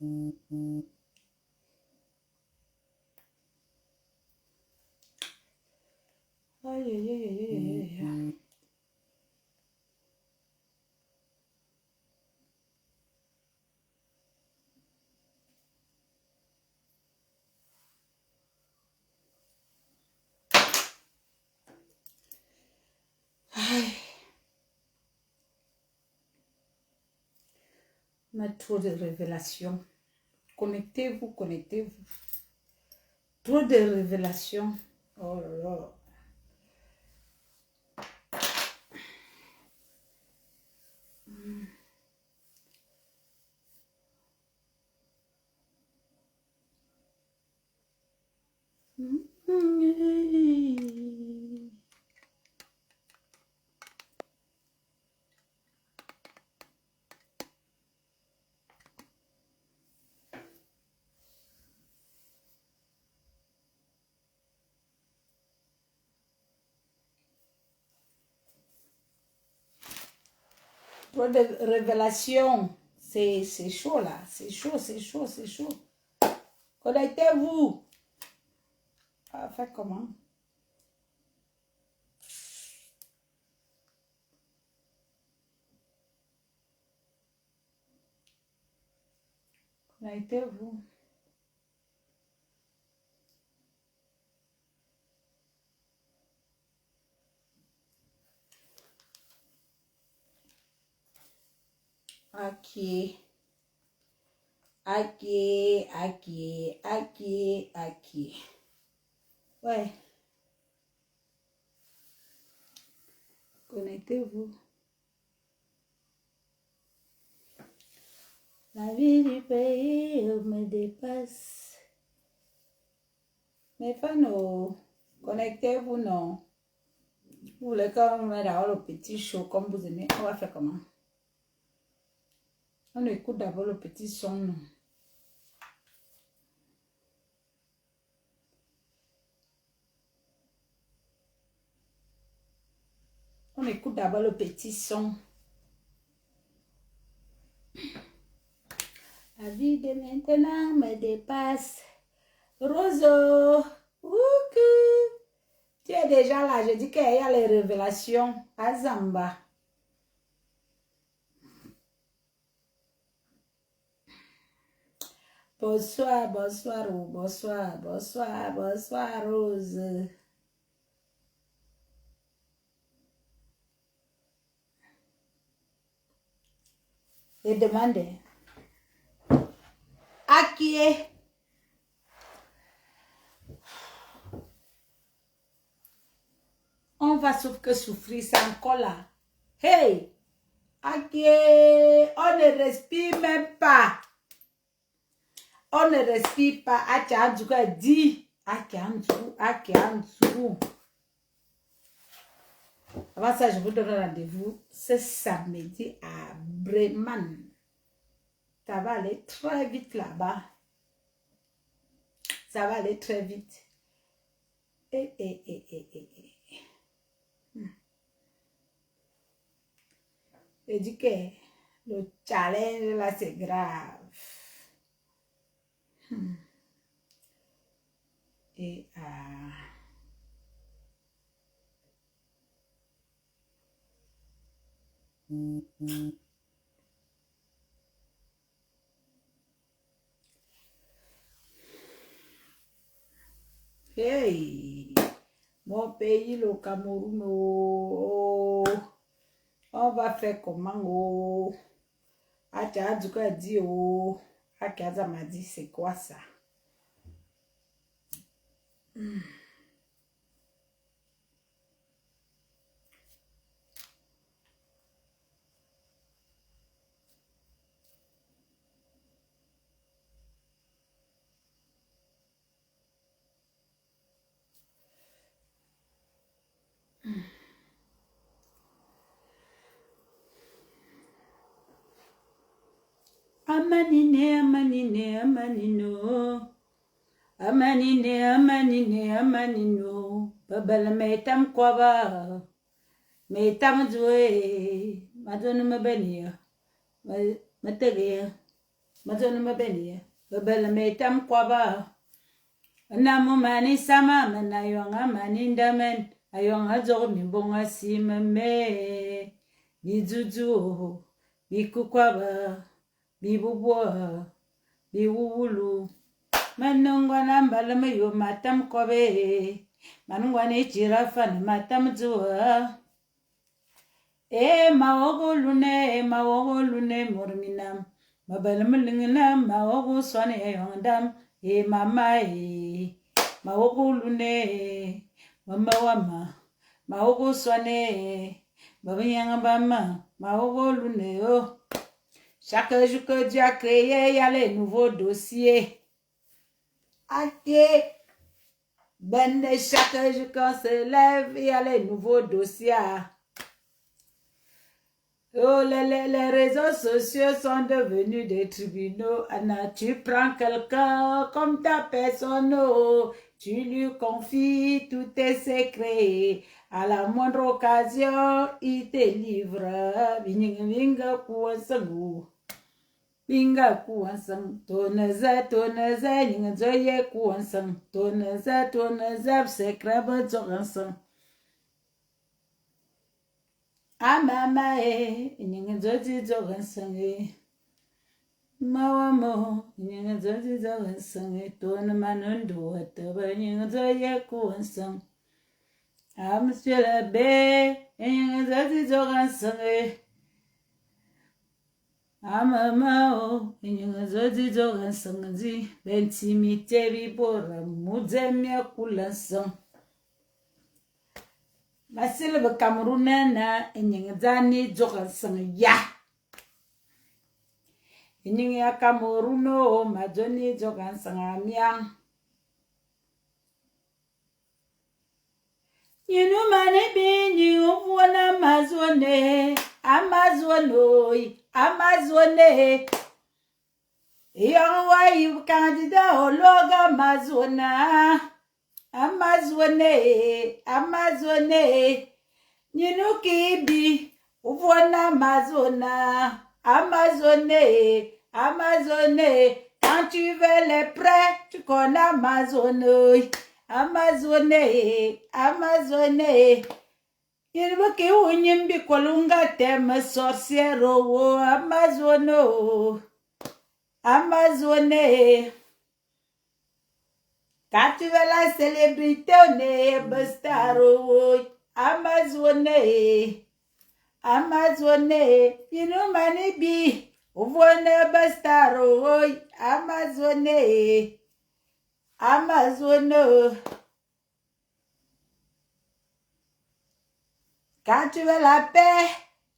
Aïe, aïe, aïe, aïe, aïe, aïe. Aïe. On a trop de révélations. Connectez-vous, connectez-vous. Trop de révélations. Oh là là. Trop de révélations. C'est chaud là. C'est chaud, c'est chaud, c'est chaud. Connectez-vous. Ah, fait comment? Connectez-vous. Ok. Ok, ok, ok, ok. Ouais. Connectez-vous. La vie du pays me dépasse. Mais pas non. Connectez-vous, non. Vous voulez quand même avoir le petit show comme vous aimez. On va faire comment? On écoute d'abord le petit son, non? On écoute d'abord le petit son. La vie de maintenant me dépasse. Roso, coucou. Tu es déjà là. Je dis qu'il y a les révélations. Azamba. Bonsoir, bonsoir, bonsoir, bonsoir, bonsoir, Rose. Et demandez. À qui est? On va sauf que souffrir, c'est encore là. Hey! À qui est? On ne respire même pas. On ne respire pas. Acha dit. Acha. Avant ça, je vous donne rendez-vous ce samedi à Bremen. Ça va aller très vite là-bas. Ça va aller très vite. Je dis que le challenge là, c'est grave. Et hey, mon pays, le Cameroun, oh, on va faire comment, oh, Acha Aduka dit, oh, Akaza m'a dit, c'est quoi ça? Amanine, amanine, amanino. Amanine, amanine, amanino. Babala metam kwaba. Metam zoe. Madonna mabenia. Materia. Mazonu mabeni. Bebele metam kwaba. Namu mani sama menayonga mani ndamen. Ayonga zoro mimbonga sima me. Bizuzu. Bikukwaba. Bibubwa. Biwulu. Manungwa nambala mayo matam kobe. Manungwa ni chirafa ni matam zuwa. Maogo lune morminam. Mabala mulingina maogo swane yondam. Mama maogo lune. Mama wama. Maogo swane. Babanyanga bama. Maogo lune oh. Chaque jour que Dieu a créé, il y a les nouveaux dossiers. Aké. Ben, chaque jour qu'on se lève, il y a les nouveaux dossiers. Oh, les réseaux sociaux sont devenus des tribunaux. Anna, tu prends quelqu'un comme ta personne, oh, tu lui confies tous tes secrets. À la moindre occasion, il te livre. Vinga kuwasangu. Binga kuwansang. Toneza, ningazoye kuwansang. Toneza, secret, bzogansang. Mama ningazozi zogansang. Mawamo, ningazozi zogansang. Tona manundu wataba, ningazoye kuwansang. Monsieur l'abbé, ningazozi zogansang. Mama, ningazozi zogansang. Bentimite bibora, muzemia kulansang. Masile be Cameroun na enyingzani zogansang ya. Enyinga Cameroun o majoni zogansang amiang. Yinu mane binyi uvuana Amazone. Yongwa yu kandida ologa Amazone. Yinu kibi uvuana Amazone. Quand tu veux les prêts, tu connais Amazone. Yirbuki unyimbi kolunga teme sorciero wo Amazone. Quand tu veux la célébrité, on est bestaro Amazone. Yinu manibi uvone bestaro Amazone. Quand tu veux la paix,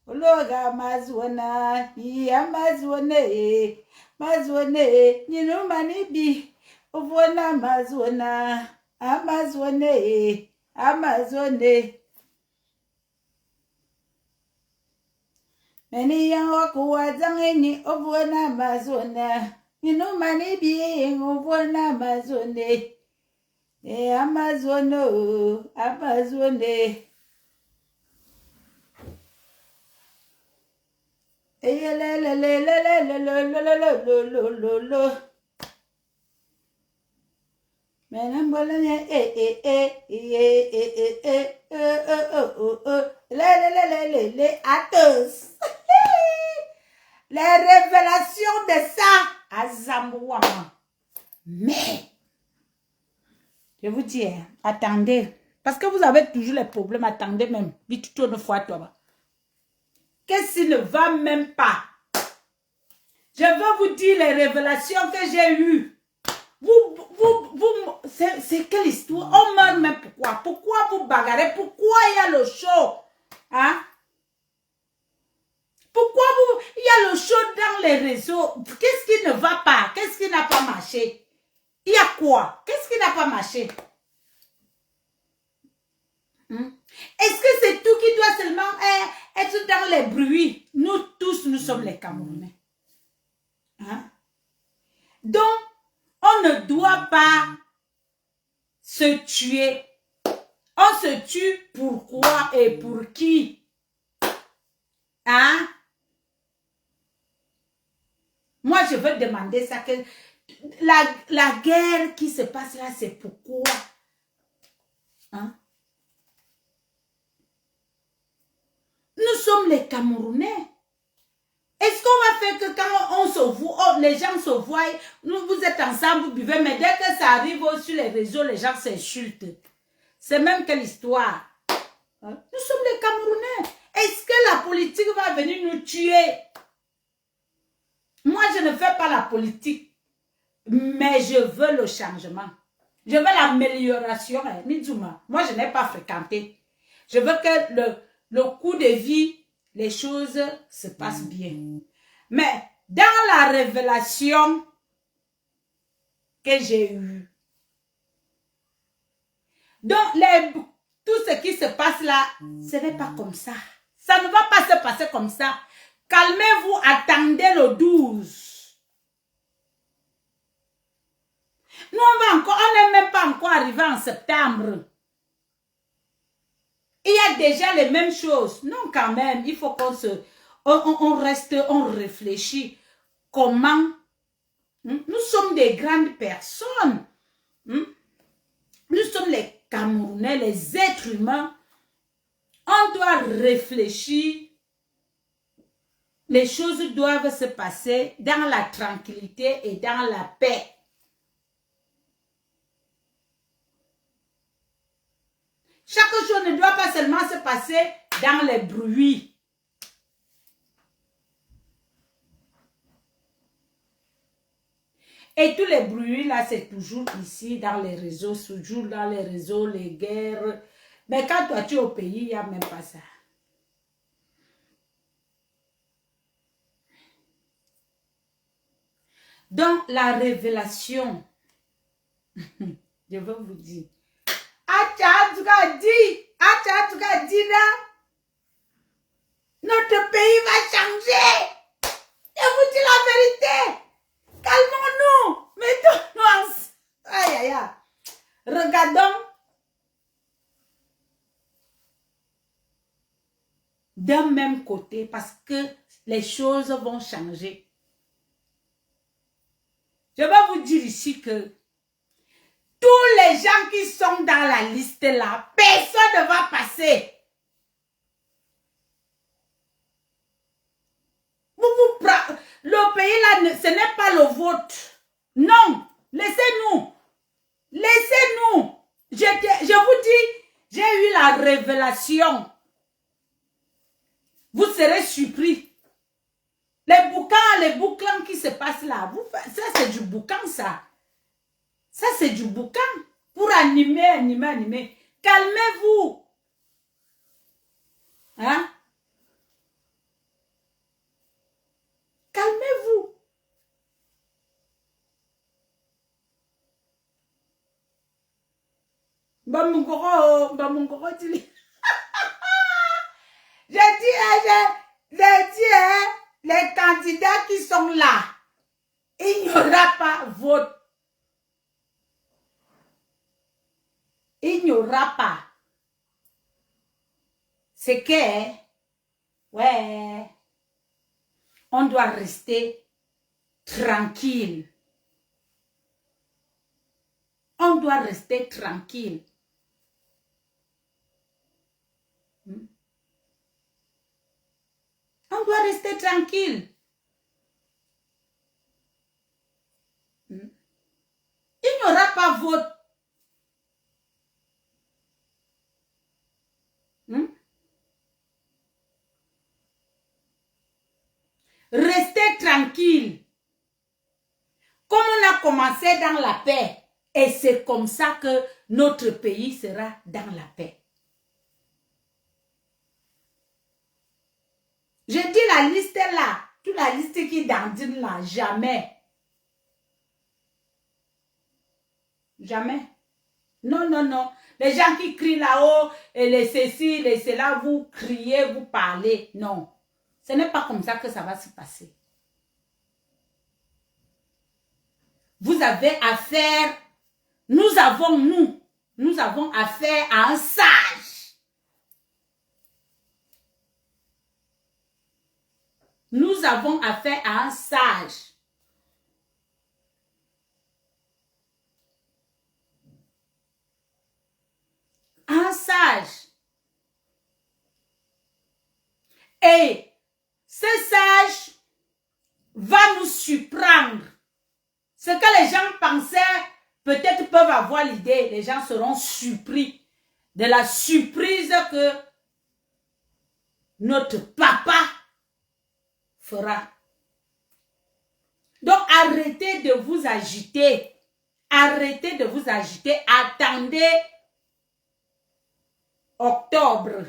Loga Amazona, Amazone, Nino Manibi, Ovona Amazone. Many young Wakuazangini, Ovona Amazona, Nino Manibi, Ovona Amazone. Amazone. Les révélations de ça à Zambouama. Mais, je vous dis, attendez. Parce que vous avez toujours les problèmes, attendez même. Vite tout une fois, toi. Qu'est-ce qui ne va même pas? Je veux vous dire les révélations que j'ai eues. C'est quelle histoire? On meurt, mais pourquoi? Pourquoi vous bagarrez? Pourquoi il y a le show? Hein? Pourquoi il y a le show dans les réseaux? Qu'est-ce qui ne va pas? Qu'est-ce qui n'a pas marché? Il y a quoi? Qu'est-ce qui n'a pas marché? Est-ce que c'est tout qui doit seulement être dans les bruits? Nous tous, nous sommes les Camerounais. Hein? Donc, on ne doit pas se tuer. On se tue pourquoi et pour qui? Hein? Moi, je veux demander attendez ça? La guerre qui se passe là, c'est pourquoi? Hein? Nous sommes les Camerounais. Est-ce qu'on va faire que quand on se voit, les gens se voient, vous êtes ensemble, vous buvez, mais dès que ça arrive sur les réseaux, les gens s'insultent. C'est même quelle histoire. Hein? Nous sommes les Camerounais. Est-ce que la politique va venir nous tuer? Moi, je ne fais pas la politique, mais je veux le changement. Je veux l'amélioration. Nidjouma, moi, je n'ai pas fréquenté. Je veux que le coût de vie, les choses se passent bien. Mais dans la révélation que j'ai eue, donc tout ce qui se passe là, ce n'est pas comme ça. Ça ne va pas se passer comme ça. Calmez-vous, attendez le 12. Nous, on n'est même pas encore arrivé en septembre. Il y a déjà les mêmes choses. Non, quand même, il faut qu'on on réfléchit. Comment? Nous sommes des grandes personnes. Nous sommes les Camerounais, les êtres humains. On doit réfléchir. Les choses doivent se passer dans la tranquillité et dans la paix. Chaque chose ne doit pas seulement se passer dans les bruits. Et tous les bruits là, c'est toujours ici, dans les réseaux, toujours dans les réseaux, les guerres. Mais quand toi tu es au pays, il n'y a même pas ça. Donc, la révélation, je veux vous dire, notre pays va changer. Je vous dis la vérité. Calmons-nous. Mettons-nous en... Aïe, aïe, aïe. Regardons d'un même côté parce que les choses vont changer. Je vais vous dire ici que tous les gens qui sont dans la liste là, personne ne va passer. Le pays là, ce n'est pas le vôtre. Non, laissez-nous. Laissez-nous. Je vous dis, j'ai eu la révélation. Vous serez surpris. Les boucans qui se passent là, ça c'est du boucan ça. Ça c'est du boucan. Pour animer. Calmez-vous. Hein? Calmez-vous. Bamungoro, dis. J'ai dit, les candidats qui sont là, il n'y aura pas vote. Il n'y aura pas. C'est que, ouais, on doit rester tranquille. On doit rester tranquille. On doit rester tranquille. Il n'y aura pas vote. Restez tranquille. Comme on a commencé dans la paix, et c'est comme ça que notre pays sera dans la paix. Je dis la liste là, toute la liste qui dandine là, jamais. Jamais. Non, non, non. Les gens qui crient là-haut, et les ceci, les cela, vous criez, vous parlez. Non. Ce n'est pas comme ça que ça va se passer. Vous avez affaire, nous avons affaire à un sage. Nous avons affaire à un sage. un sage. Et ce sage va nous surprendre. Ce que les gens pensaient, peut-être peuvent avoir l'idée, les gens seront surpris de la surprise que notre papa fera. Donc arrêtez de vous agiter. Arrêtez de vous agiter. Attendez octobre.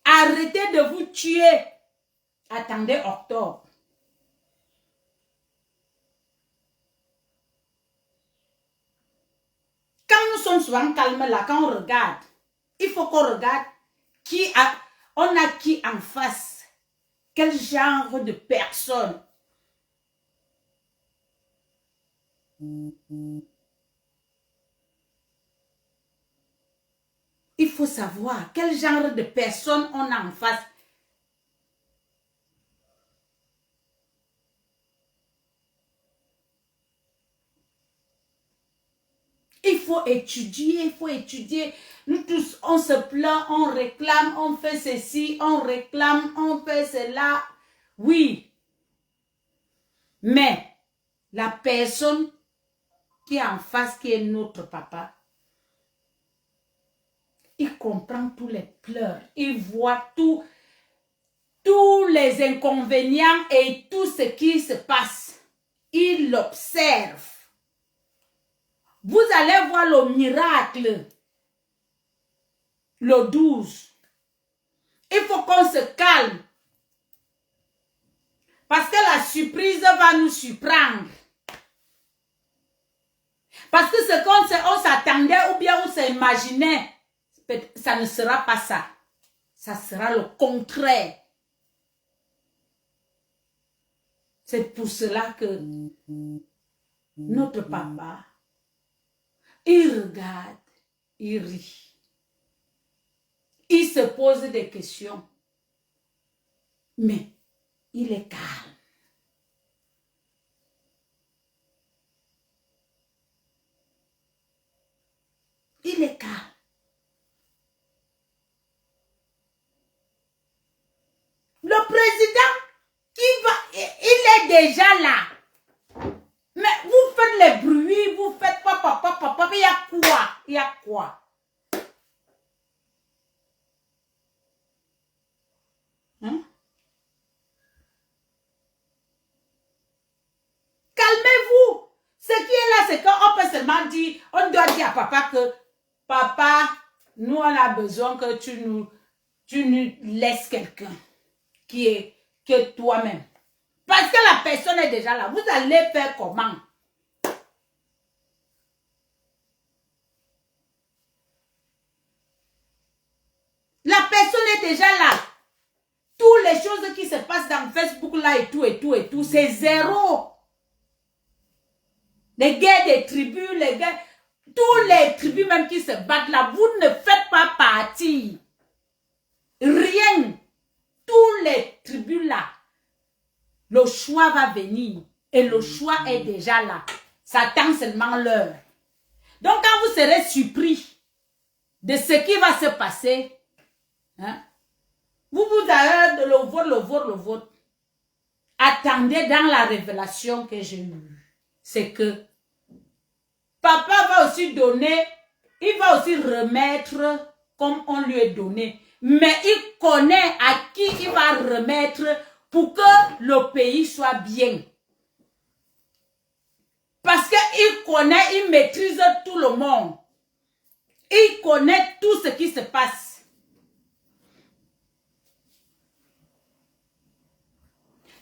Arrêtez de vous tuer. Attendez octobre. Quand nous sommes souvent calmes là, quand on regarde, il faut qu'on regarde on a qui en face. Quel genre de personne. Il faut savoir quel genre de personne on a en face. Il faut étudier, il faut étudier. Nous tous, on se plaint, on réclame, on fait ceci, on réclame, on fait cela. Oui. Mais la personne qui est en face, qui est notre papa, il comprend tous les pleurs. Il voit tous les inconvénients et tout ce qui se passe. Il l'observe. Vous allez voir le miracle le 12. Il faut qu'on se calme. Parce que la surprise va nous surprendre. Parce que ce qu'on s'attendait ou bien on s'imaginait, ça ne sera pas ça. Ça sera le contraire. C'est pour cela que notre papa, il regarde, il rit. Il se pose des questions. Mais il est calme. Il est calme. Le président, il est déjà là. Mais vous faites les bruits, vous faites papa, il y a quoi? Il y a quoi? Hein? Calmez-vous. Ce qui est là, c'est qu'on peut seulement dire, on doit dire à papa que, papa, nous on a besoin que tu nous laisses quelqu'un qui est toi-même. Parce que la personne est déjà là. Vous allez faire comment? La personne est déjà là. Toutes les choses qui se passent dans Facebook là et tout, c'est zéro. Les guerres des tribus, tous les tribus même qui se battent là, vous ne faites pas partie. Rien. Tous les tribus là, le choix va venir. Et le choix est déjà là. Ça attend seulement l'heure. Donc quand vous serez surpris de ce qui va se passer, hein, vous allez le vote. Attendez dans la révélation que j'ai eue. C'est que papa va aussi donner, il va aussi remettre comme on lui a donné. Mais il connaît à qui il va remettre pour que le pays soit bien. Parce qu'il connaît, il maîtrise tout le monde. Il connaît tout ce qui se passe.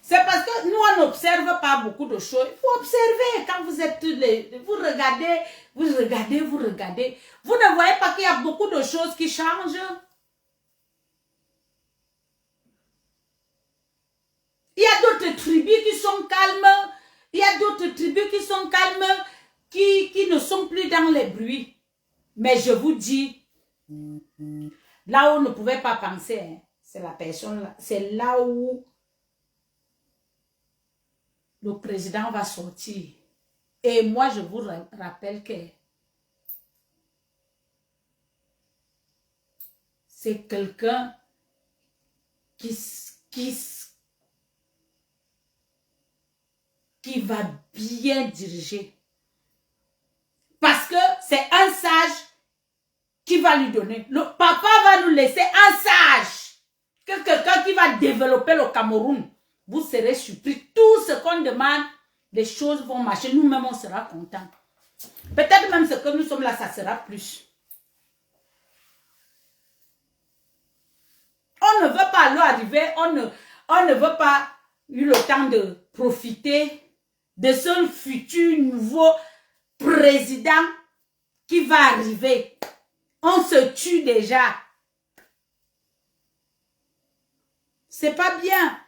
C'est parce que nous, on n'observe pas beaucoup de choses. Il faut observer quand vous êtes vous regardez. Vous ne voyez pas qu'il y a beaucoup de choses qui changent. Il y a d'autres tribus qui sont calmes. Il y a d'autres tribus qui sont calmes, qui ne sont plus dans les bruits. Mais je vous dis, là où on ne pouvait pas penser, hein, c'est la personne là. C'est là où le président va sortir. Et moi, je vous rappelle que c'est quelqu'un qui va bien diriger. Parce que c'est un sage qui va lui donner. Le papa va nous laisser un sage. Quelqu'un qui va développer le Cameroun. Vous serez surpris. Tout ce qu'on demande, les choses vont marcher. Nous-mêmes, on sera contents. Peut-être même ce que nous sommes là, ça sera plus. On ne veut pas alors arriver, on ne veut pas eu le temps de profiter de ce futur nouveau président qui va arriver. On se tue déjà. C'est pas bien.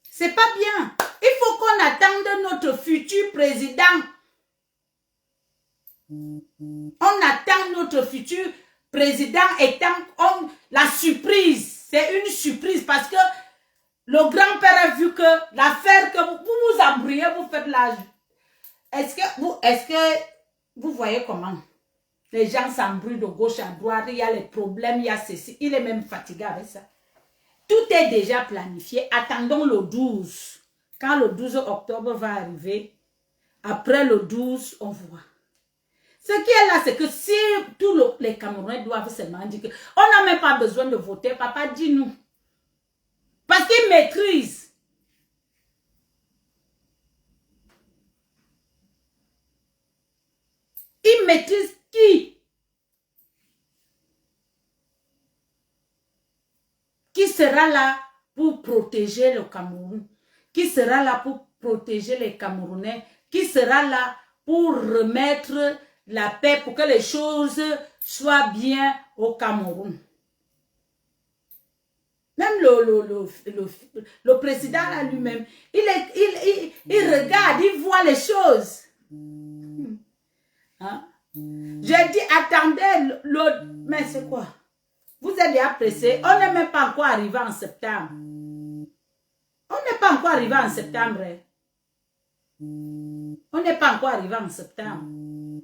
C'est pas bien. Il faut qu'on attende notre futur président. On attend notre futur président étant la surprise. C'est une surprise parce que le grand-père a vu que l'affaire que vous embrouillez, vous faites la... Est-ce que vous voyez comment les gens s'embrouillent de gauche à droite, il y a les problèmes, il y a ceci. Il est même fatigué avec ça. Tout est déjà planifié. Attendons le 12. Quand le 12 octobre va arriver, après le 12, on voit. Ce qui est là, c'est que si tous les Camerounais doivent seulement dire qu'on n'a même pas besoin de voter, papa, dis-nous. Parce qu'il maîtrise. Il maîtrise qui? Qui sera là pour protéger le Cameroun? Qui sera là pour protéger les Camerounais? Qui sera là pour remettre la paix, pour que les choses soient bien au Cameroun? Même le président là lui-même, il regarde, il voit les choses. Hein? J'ai dit, attendez, mais c'est quoi? Vous êtes déjà pressé. On n'est même pas encore arrivé en septembre. On n'est pas encore arrivé en septembre. On n'est pas encore arrivé en septembre.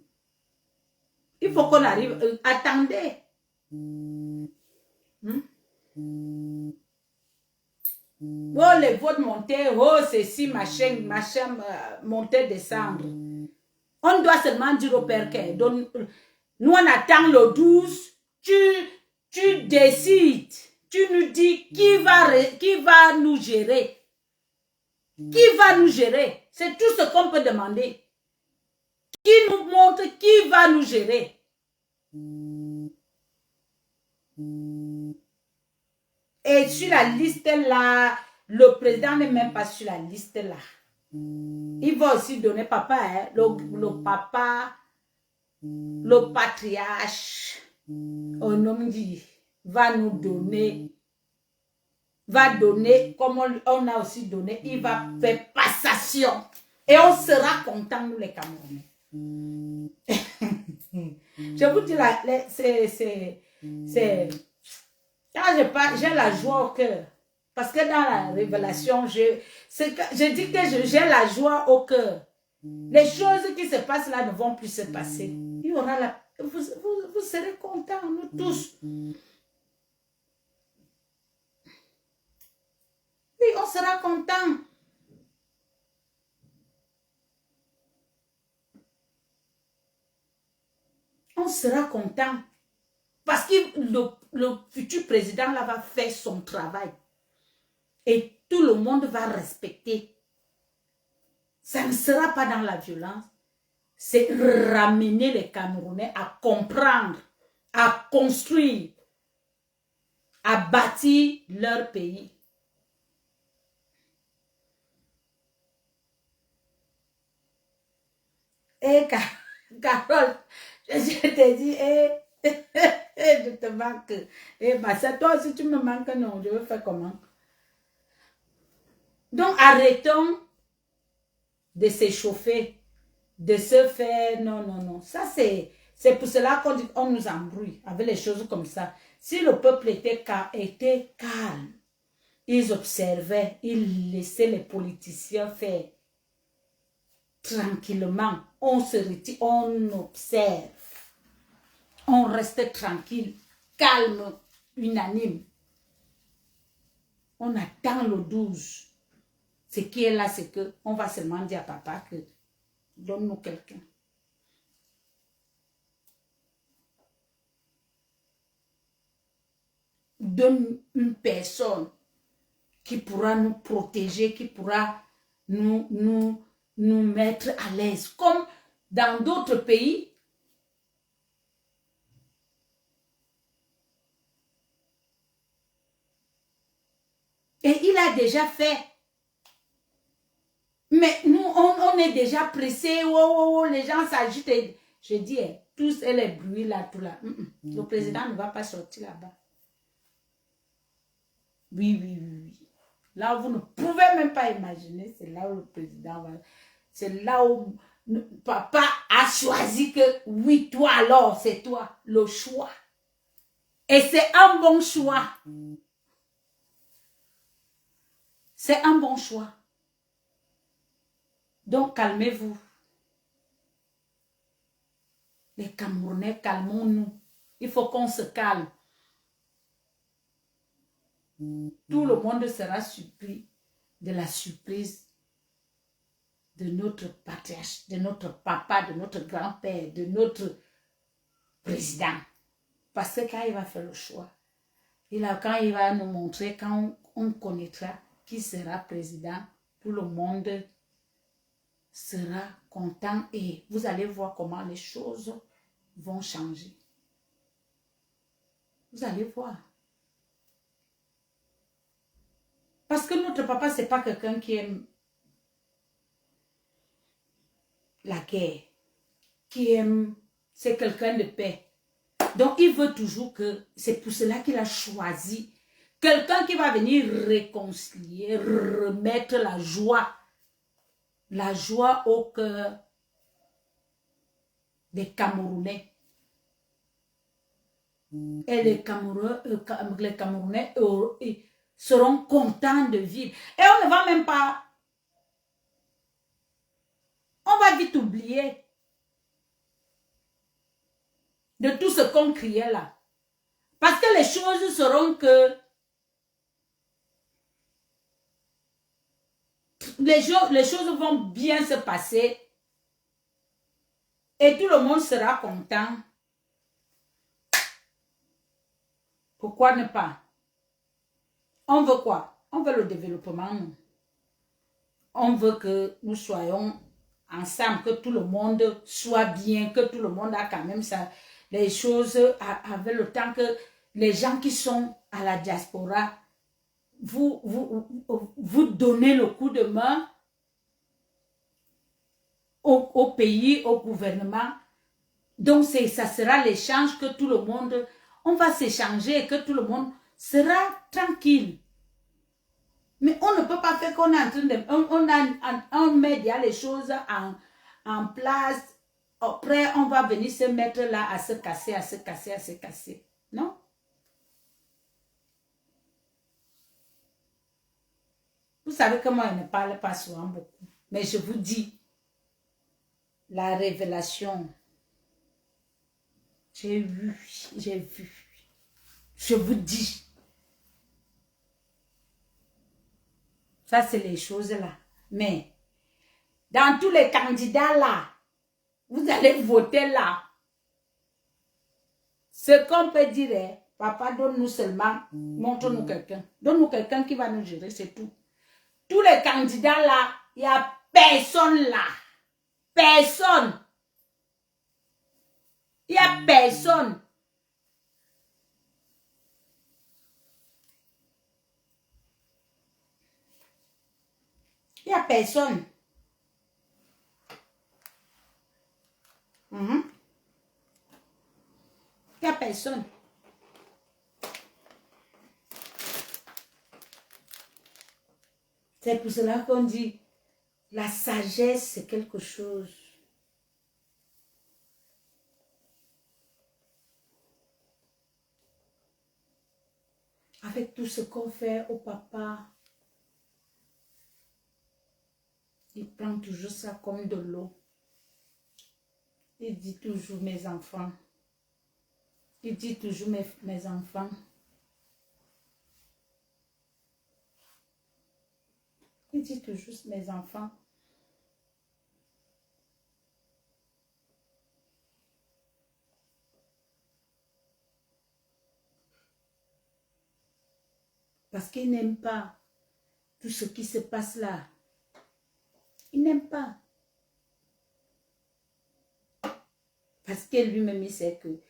Il faut qu'on arrive. Attendez. Oh, les votes monter. Oh, ceci, machin, monter, descendre. On doit seulement dire au père que nous, on attend le 12. Tu décides. Tu nous dis qui va nous gérer. Qui va nous gérer? C'est tout ce qu'on peut demander. Qui nous montre qui va nous gérer. Et sur la liste là, le président n'est même pas sur la liste là. Il va aussi donner papa, hein, le papa, le patriarche, un homme dit, va nous donner, comme on a aussi donné, il va faire passation. Et on sera content, nous les Camerounais. Je vous dis, quand j'ai la joie au cœur. Parce que dans la révélation, je dis que j'ai la joie au cœur. Les choses qui se passent là ne vont plus se passer. Il y aura vous serez contents, nous tous. Oui, on sera contents. On sera content. Parce que le futur président là va faire son travail. Et tout le monde va respecter. Ça ne sera pas dans la violence. C'est ramener les Camerounais à comprendre, à construire, à bâtir leur pays. Et Carole, je te dis, je te manque. C'est toi aussi tu me manques, non, je veux faire comment? Donc arrêtons de s'échauffer, de se faire, non. Ça c'est pour cela qu'on nous embrouille avec les choses comme ça. Si le peuple était calme, ils observaient, ils laissaient les politiciens faire. tranquillement, on se retire, on observe, on reste tranquille, calme, unanime. On attend le 12. Ce qui est là, c'est que on va seulement dire à papa que donne-nous quelqu'un. Donne une personne qui pourra nous protéger, qui pourra nous mettre à l'aise. Comme dans d'autres pays, et il a déjà fait. Mais nous, on est déjà pressés. Oh, oh, oh, les gens s'agitent. Je dis, tous les bruits là, tout là. Le président ne va pas sortir là-bas. Oui, oui, oui, oui. Là, vous ne pouvez même pas imaginer. C'est là où le président va. C'est là où papa a choisi que, oui, toi alors, c'est toi, le choix. Et c'est un bon choix. C'est un bon choix. Donc, calmez-vous. Les Camerounais, calmons-nous. Il faut qu'on se calme. Tout le monde sera surpris de la surprise de notre patriarche, de notre papa, de notre grand-père, de notre président. Parce que quand il va faire le choix, quand il va nous montrer, quand on connaîtra qui sera président, tout le monde sera content et vous allez voir comment les choses vont changer. Vous allez voir. Parce que notre papa, ce n'est pas quelqu'un qui aime la guerre, qui aime, c'est quelqu'un de paix. Donc, il veut toujours que, c'est pour cela qu'il a choisi quelqu'un qui va venir réconcilier, remettre la joie au cœur des Camerounais. Et les Camerounais seront contents de vivre. Et on ne va même pas, on va vite oublier de tout ce qu'on criait là. Parce que les choses seront que les choses vont bien se passer et tout le monde sera content. Pourquoi ne pas? On veut quoi? On veut le développement. Nous. On veut que nous soyons ensemble, que tout le monde soit bien, que tout le monde a quand même ça, les choses avec le temps que les gens qui sont à la diaspora, vous donnez le coup de main au pays, au gouvernement. Donc, ça sera l'échange que tout le monde, on va s'échanger et que tout le monde sera tranquille. Mais on ne peut pas faire qu'on est en train de... On met déjà les choses en place. Après, on va venir se mettre là à se casser, à se casser, à se casser. Non? Vous savez que moi, je ne parle pas souvent beaucoup. Mais je vous dis, la révélation, j'ai vu. Je vous dis. Ça, c'est les choses là. Mais, dans tous les candidats là, vous allez voter là. Ce qu'on peut dire, papa, donne-nous seulement, montre-nous quelqu'un. Donne-nous quelqu'un qui va nous gérer, c'est tout. Tous les candidats là, il n'y a personne là. Personne. Il n'y a personne. Il n'y a personne. Il n'y a personne. C'est pour cela qu'on dit, la sagesse, c'est quelque chose. Avec tout ce qu'on fait au papa, Il prend toujours ça comme de l'eau. Il dit toujours mes enfants. Il dit toujours mes enfants. Il dit toujours mes enfants. Parce qu'il n'aime pas tout ce qui se passe là. Il n'aime pas. Parce que lui-même, il sait que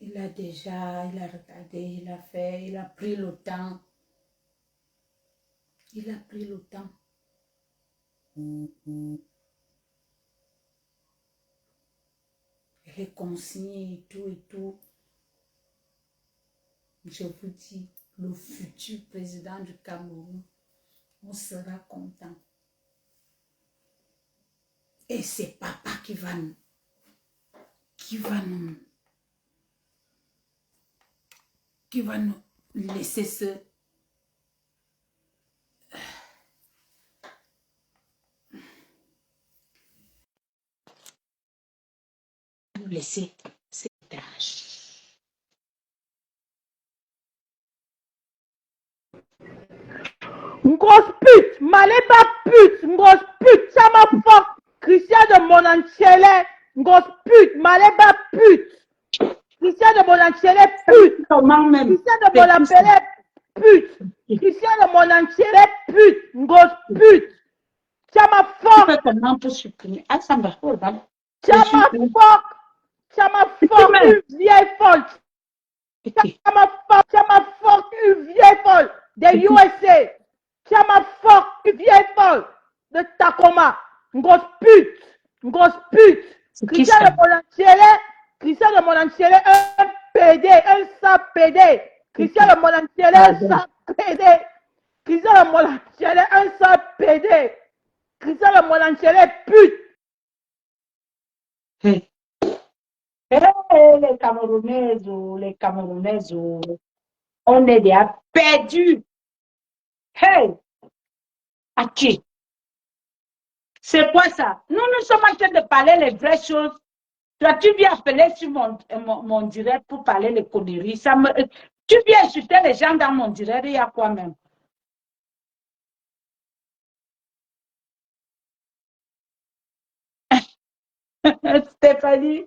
il a regardé, il a fait, il a pris le temps. Il a pris le temps. Les consignes et tout et tout. Je vous dis, le futur président du Cameroun, on sera content. Et c'est papa qui va nous laisser ces tâches. Une grosse pute, Maléba pute, une grosse pute, ça m'a fuck, Christian de Monanchele, une grosse pute, Maléba pute, Christian de Monanchele pute, Comment même? Christian de Monanchele pute, Christian de Monanchele pute, une grosse pute, ça m'a fuck, Comment pour supprimer? Ah, ça va pas. ça m'a fuck, une vieille folle, ça m'a fuck, une vieille folle, des USA. Ça m'a fuck, une vieille folle de Tacoma. Une grosse pute. Une grosse pute. Christian de Monanchele, un PD, un sale PD. Christian de Monanchele, un sale PD. Christian de Monanchele, un sale PD. Christian de Monanchele, pute. Les Camerounaises, on est déjà perdus. Hey, ok. C'est quoi ça? Nous sommes en train de parler les vraies choses. Toi, tu viens appeler sur mon direct pour parler les conneries. Tu viens insulter les gens dans mon direct, il y a quoi même? Stéphanie.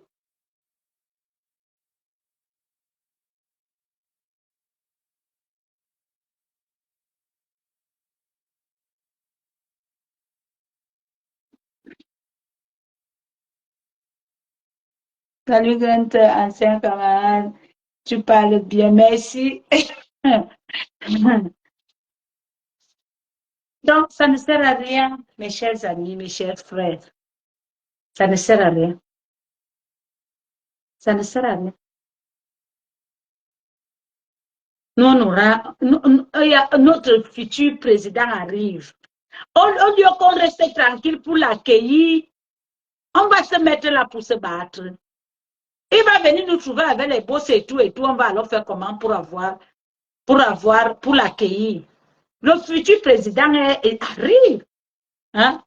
Salut, grand ancien camarade. Tu parles bien, merci. Donc, ça ne sert à rien, mes chers amis, mes chers frères. Ça ne sert à rien. Ça ne sert à rien. Notre futur président arrive. Au lieu qu'on reste tranquille pour l'accueillir, on va se mettre là pour se battre. Il va venir nous trouver avec les boss et tout, on va alors faire comment pour l'accueillir. Le futur président arrive. Hein?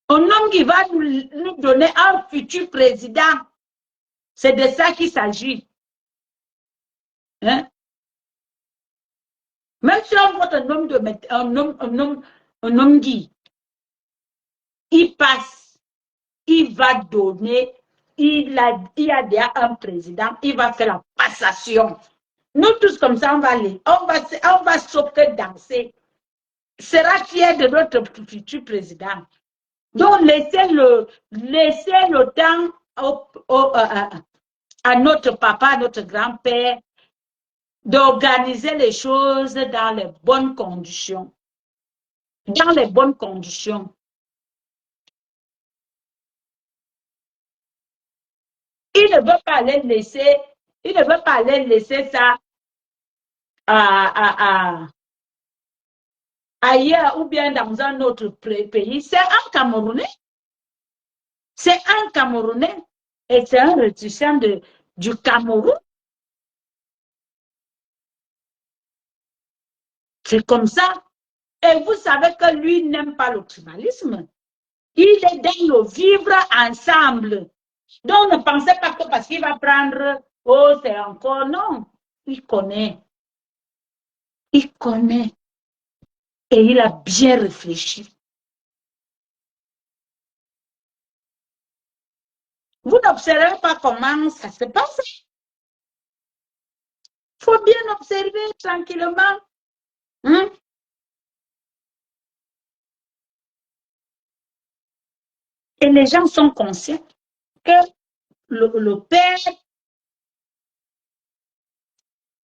Un homme qui va nous donner un futur président. C'est de ça qu'il s'agit. Hein? Même si on vote un homme qui, il passe, il va donner, il y a déjà un président, il va faire la passation. Nous tous comme ça, on va sauter, danser. Sera fier de notre futur président. Donc, laissez le temps à notre papa, à notre grand-père, d'organiser les choses dans les bonnes conditions. Dans les bonnes conditions. Il ne veut pas les laisser, ça ailleurs ou bien dans un autre pays. C'est un Camerounais. C'est un Camerounais et c'est un ressortissant du Cameroun. C'est comme ça. Et vous savez que lui n'aime pas le tribalisme. Il est dans le vivre ensemble. Donc, ne pensez pas que parce qu'il va prendre, oh, c'est encore, non. Il connaît. Il connaît. Et il a bien réfléchi. Vous n'observez pas comment ça se passe. Il faut bien observer tranquillement. Hein? Et les gens sont conscients que le père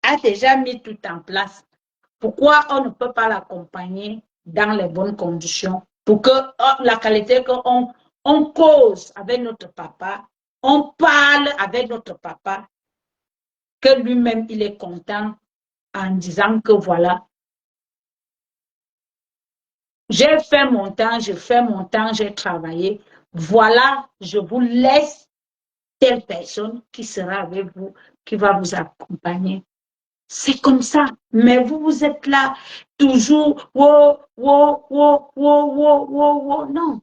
a déjà mis tout en place. Pourquoi on ne peut pas l'accompagner dans les bonnes conditions pour que la qualité qu'on cause avec notre papa, on parle avec notre papa, que lui-même il est content en disant que voilà, j'ai fait mon temps, j'ai travaillé, voilà, je vous laisse telle personne qui sera avec vous, qui va vous accompagner. C'est comme ça. Mais vous, vous êtes là, toujours, wow, wow, wow, wow, wow, wow, wow. Non,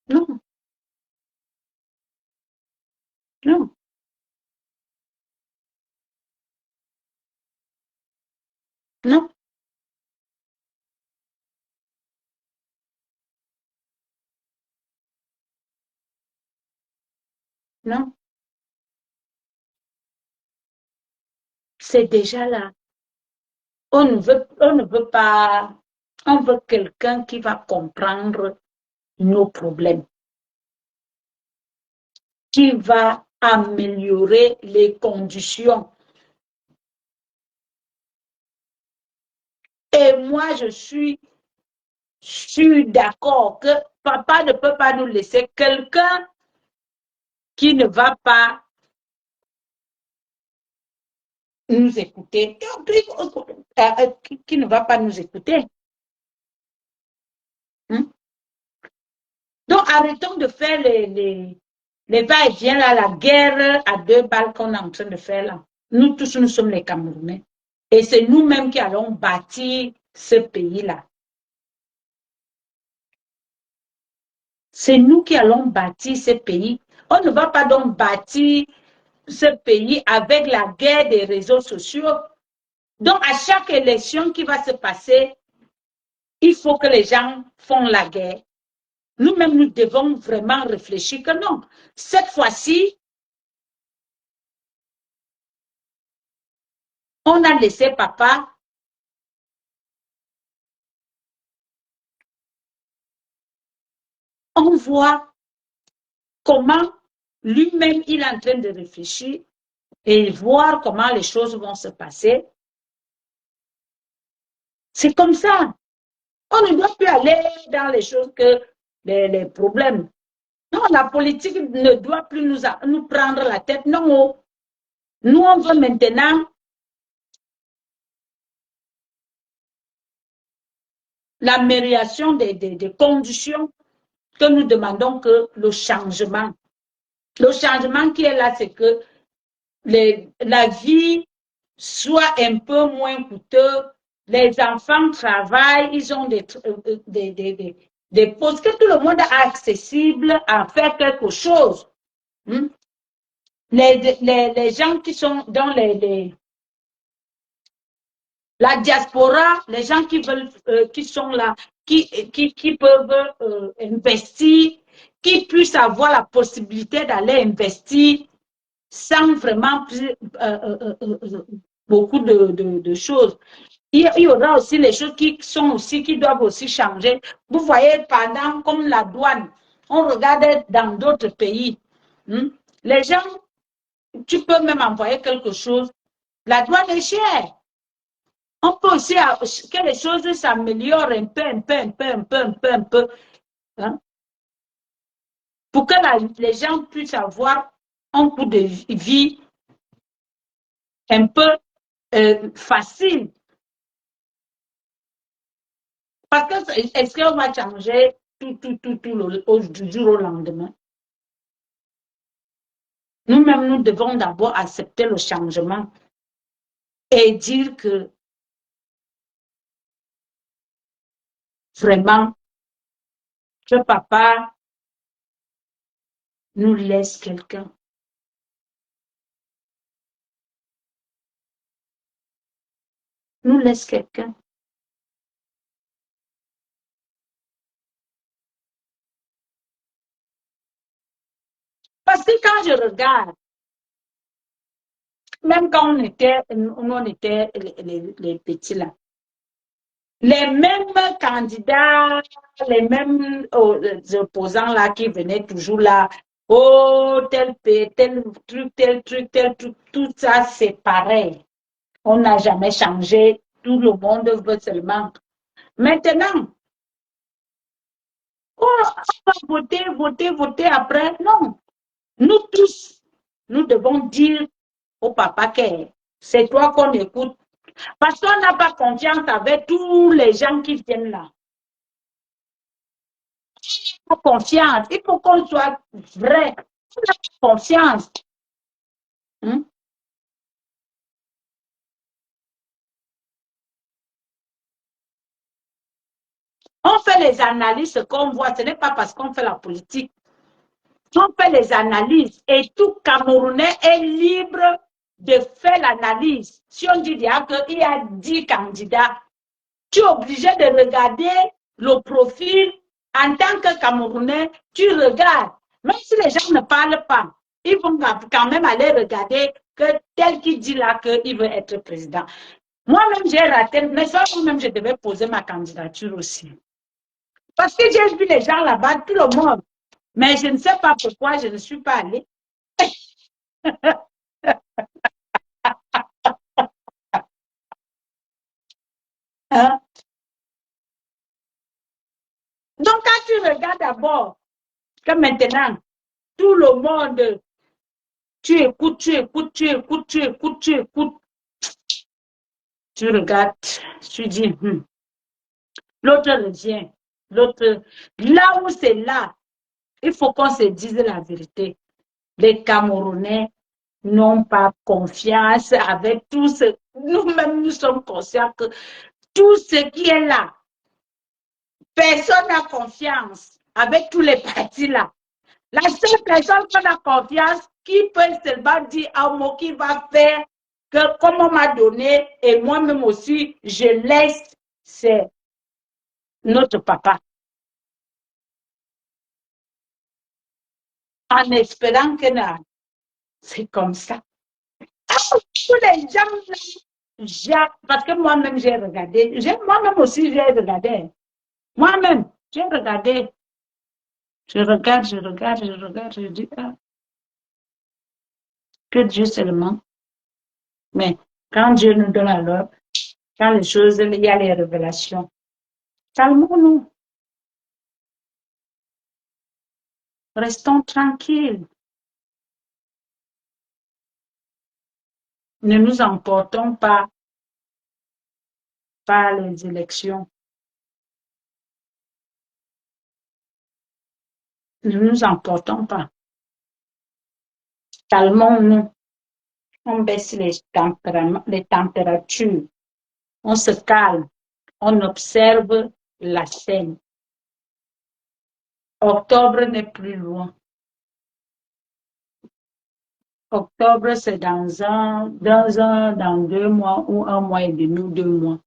non, non, non, non. C'est déjà là. On ne veut pas, on veut quelqu'un qui va comprendre nos problèmes, qui va améliorer les conditions. Et moi, je suis d'accord que papa ne peut pas nous laisser quelqu'un qui ne va pas nous écouter, qui ne va pas nous écouter. Hein? Donc, arrêtons de faire les va-et-vient, la guerre à deux balles qu'on est en train de faire là. Nous tous, nous sommes les Camerounais. Et c'est nous-mêmes qui allons bâtir ce pays-là. C'est nous qui allons bâtir ce pays. On ne va pas donc bâtir ce pays avec la guerre des réseaux sociaux. Donc, à chaque élection qui va se passer, il faut que les gens font la guerre. Nous-mêmes, nous devons vraiment réfléchir que non. Cette fois-ci, on a laissé papa. On voit comment lui-même, il est en train de réfléchir et voir comment les choses vont se passer. C'est comme ça. On ne doit plus aller dans les choses que les problèmes. Non, la politique ne doit plus nous prendre la tête. Non, nous, on veut maintenant l'amélioration des conditions que nous demandons que le changement. Le changement qui est là, c'est que la vie soit un peu moins coûteuse. Les enfants travaillent, ils ont des postes, que tout le monde a accessible à faire quelque chose. Les gens qui sont dans la diaspora, les gens qui veulent, qui sont là, qui peuvent investir, qui puissent avoir la possibilité d'aller investir sans vraiment beaucoup de choses. Il y aura aussi les choses qui doivent aussi changer. Vous voyez, pendant comme la douane, on regarde dans d'autres pays, les gens, tu peux même envoyer quelque chose, la douane est chère. On peut aussi que les choses s'améliorent un peu, un peu, hein, pour que les gens puissent avoir un coût de vie un peu facile. Parce que est-ce qu'on va changer tout du jour au lendemain? Nous-mêmes, nous devons d'abord accepter le changement et dire que vraiment que papa nous laisse quelqu'un. Nous laisse quelqu'un. Parce que quand je regarde, même quand on était les petits là, les mêmes candidats, les mêmes opposants là qui venaient toujours là, oh, tel truc, tout ça c'est pareil. On n'a jamais changé, tout le monde veut seulement. Maintenant, on va voter après. Non, nous tous, nous devons dire au papa que c'est toi qu'on écoute. Parce qu'on n'a pas confiance avec tous les gens qui viennent là. On n'a pas confiance. Il faut qu'on soit vrai. On n'a pas confiance. On fait les analyses qu'on voit. Ce n'est pas parce qu'on fait la politique. On fait les analyses et tout Camerounais est libre de faire l'analyse. Si on dit qu'il y a 10 candidats, tu es obligé de regarder le profil en tant que Camerounais, tu regardes. Même si les gens ne parlent pas, ils vont quand même aller regarder que tel qui dit là qu'il veut être président. Moi-même, j'ai raté, mais ça, moi-même, je devais poser ma candidature aussi. Parce que j'ai vu les gens là-bas, tout le monde. Mais je ne sais pas pourquoi je ne suis pas allée. Hein? Donc, quand tu regardes d'abord, que maintenant, tout le monde, tu écoutes, tu regardes, tu dis, l'autre revient, l'autre, là où c'est là, il faut qu'on se dise la vérité. Les Camerounais n'ont pas confiance avec tout ce, nous-mêmes nous sommes conscients que tout ce qui est là, personne n'a confiance avec tous les partis là. La seule personne qu'on a confiance, qui peut seulement dire un mot qui va faire que comme on m'a donné, et moi-même aussi, je laisse, c'est notre papa. En espérant que c'est comme ça. Tous les gens, parce que moi-même j'ai regardé, moi-même aussi j'ai regardé. Moi-même, j'ai regardé. Je regarde, je dis, que Dieu seulement. Mais quand Dieu nous donne alors, quand les choses, il y a les révélations. Calmons-nous. Restons tranquilles. Ne nous emportons pas par les élections. Ne nous emportons pas. Calmons-nous. On baisse les températures. On se calme. On observe la scène. Octobre n'est plus loin. Octobre, c'est dans 2 mois ou 1 mois et demi ou 2 mois.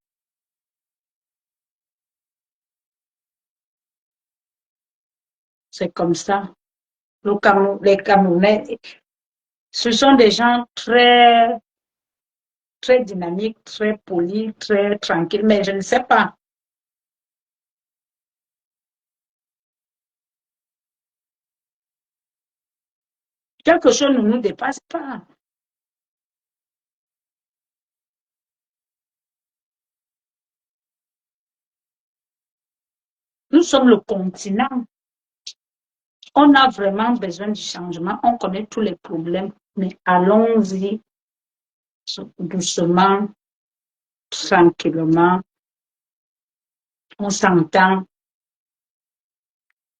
C'est comme ça. Les Camerounais, ce sont des gens très, très dynamiques, très polis, très tranquilles, mais je ne sais pas. Quelque chose ne nous dépasse pas. Nous sommes le continent. On a vraiment besoin du changement. On connaît tous les problèmes, mais allons-y doucement, tranquillement. On s'entend.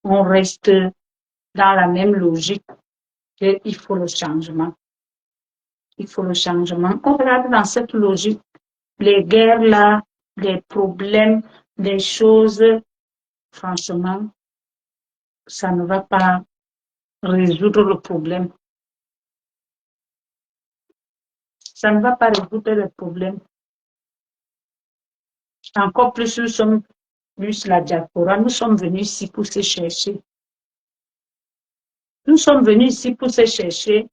On reste dans la même logique qu'il faut le changement. Il faut le changement. On regarde dans cette logique les guerres là, les problèmes, les choses franchement, ça ne va pas résoudre le problème. Ça ne va pas résoudre le problème. Encore plus, nous sommes plus la diaspora. Nous sommes venus ici pour se chercher. Nous sommes venus ici pour se chercher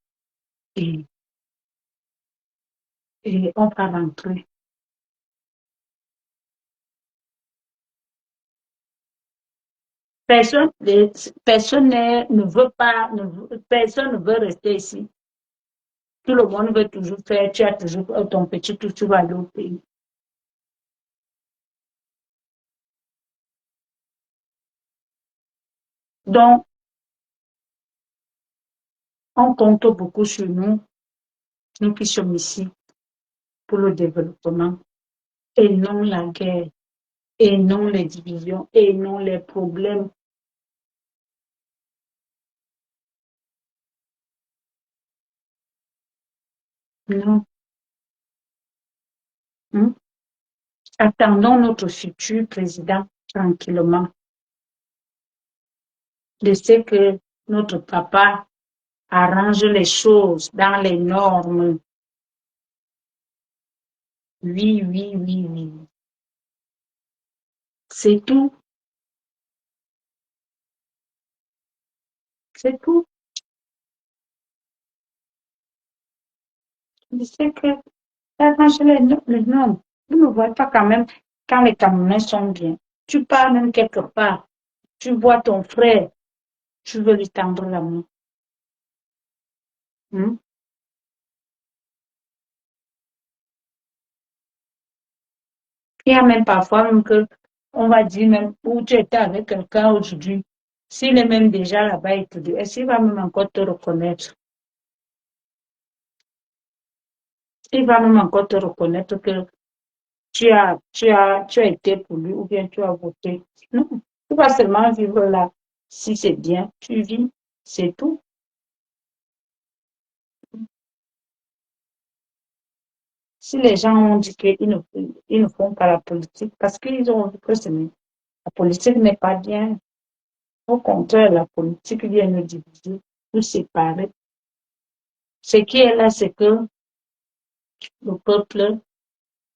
et, et on va rentrer. Personne, personne ne veut pas, personne ne veut rester ici. Tout le monde veut toujours faire, tu as toujours ton petit tout, tu vas aller au pays. Donc, on compte beaucoup sur nous, nous qui sommes ici pour le développement, et non la guerre, et non les divisions, et non les problèmes. Non. Hein? Attendons notre futur président tranquillement. Laissez que notre papa arrange les choses dans les normes. Oui, oui, oui, oui. C'est tout. C'est tout. Laissez que arrange les normes. Vous ne voyez pas quand même quand les Camerounais sont bien. Tu pars même quelque part. Tu vois ton frère. Tu veux lui tendre la main. Hein? Il y a même parfois même que on va dire même où tu étais avec quelqu'un aujourd'hui. S'il est même déjà là-bas, il te dit, est-ce qu'il va même encore te reconnaître? Il va même encore te reconnaître que tu as été pour lui ou bien tu as voté. Non, tu vas seulement vivre là. Si c'est bien, tu vis, c'est tout. Si les gens ont dit ils ne font pas la politique parce qu'ils ont vu que la politique n'est pas bien. Au contraire, la politique vient nous diviser, nous séparer. Ce qui est là, c'est que le peuple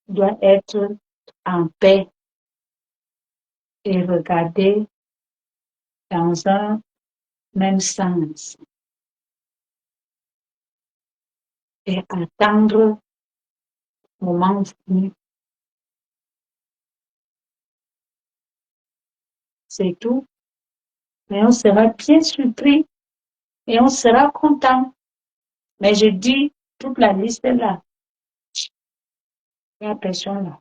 doit être en paix et regarder dans un même sens et attendre le moment venu. C'est tout. Mais on sera bien surpris et on sera content. Mais je dis, toute la liste est là. Il n'y a personne là.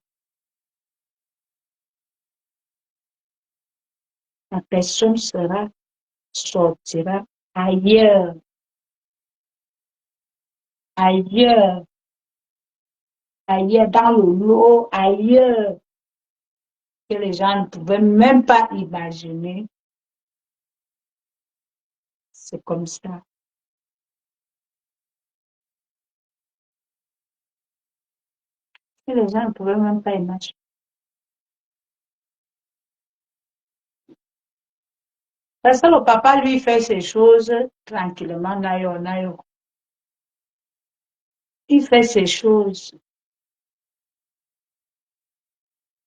La personne sortira ailleurs, ailleurs, ailleurs, dans le lot, ailleurs, que les gens ne pouvaient même pas imaginer. C'est comme ça. Que les gens ne pouvaient même pas imaginer. Parce que le papa, lui, fait ses choses tranquillement, nayo, nayo. Il fait ses choses.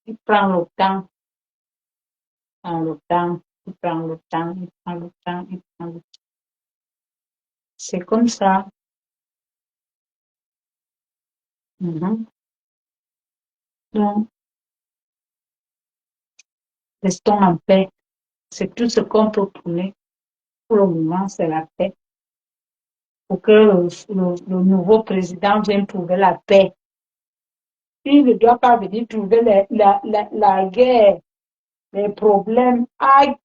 Il prend le temps, prend le temps, il prend le temps, il prend le temps, il prend le temps. C'est comme ça. Mhm. Donc, restons en paix. C'est tout ce qu'on peut trouver. Pour le moment, c'est la paix. Pour que le nouveau président vienne trouver la paix. Il ne doit pas venir trouver la guerre, les problèmes. Aïe,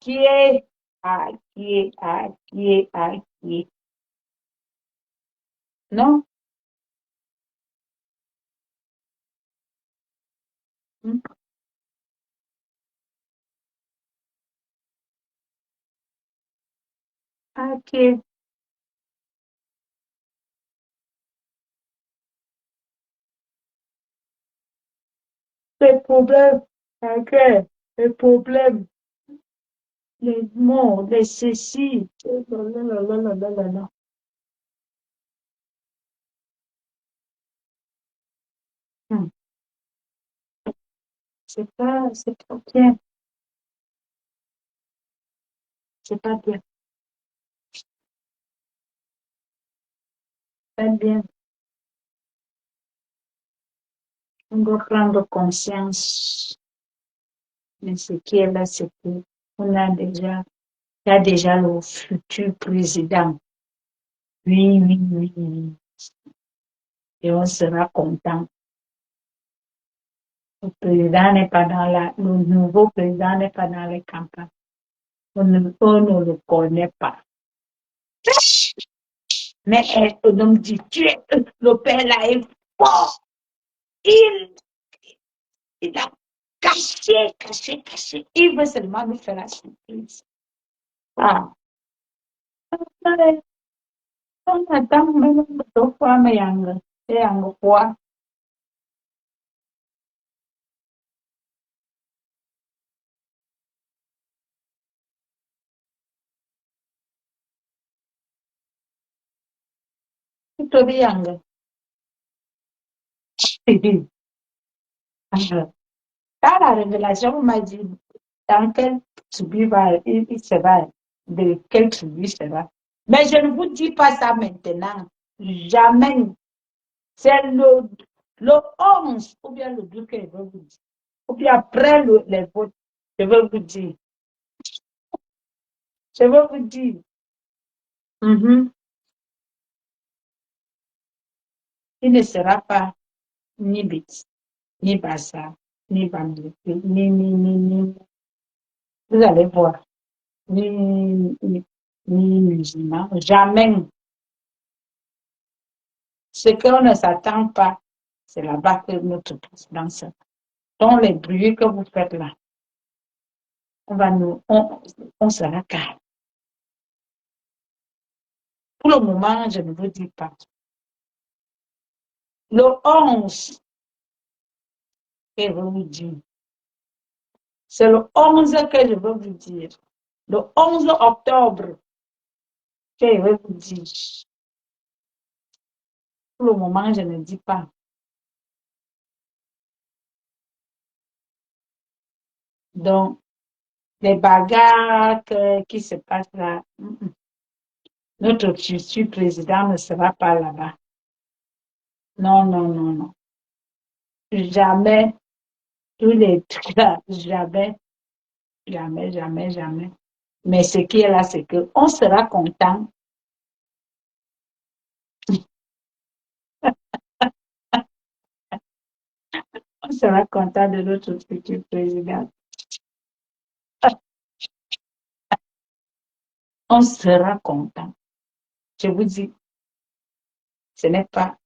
aïe, aïe, aïe. Non? Aïe, les problèmes. Aïe, les problèmes. les mots, les ceci. Hmm. C'est pas bien, c'est pas bien, pas bien. On doit prendre conscience de ce qui est là, c'est que on a déjà, il y a déjà le futur président. Oui, oui, oui, oui. Et on sera content. Le président n'est pas dans le nouveau président n'est pas dans les campagnes. On ne le connaît pas. Mais on me dit, le père là est fort. Il, il a caché. Il veut seulement nous faire la surprise. Ah, on attend même deux fois, mais il y a un fois. Tout bien. Dans la révélation, on m'a dit dans quel tribu il sera, de quel tribu il sera. Mais je ne vous dis pas ça maintenant. Jamais. C'est le 11 ou bien le 12 que je veux vous dire. Ou bien après les votes, je veux vous dire. Je veux vous dire. Il ne sera pas ni Bit, ni Bassa, ni Bambileke, ni. Vous allez voir. Ni musulman. Jamais. Ce qu'on ne s'attend pas, c'est là-bas que notre président sera. Donc, les bruits que vous faites là, on sera calme. Pour le moment, je ne vous dis pas. Le 11, que je veux vous dire. C'est le 11 que je veux vous dire. Le 11 octobre, que je veux vous dire. Pour le moment, je ne dis pas. Donc, les bagarres qui se passent là, notre futur président ne sera pas là-bas. Non, non, non, non. Jamais, tous les trucs là, jamais. Mais ce qui est là, c'est qu'on sera content. On sera content de notre futur président. On sera content. Je vous dis, ce n'est pas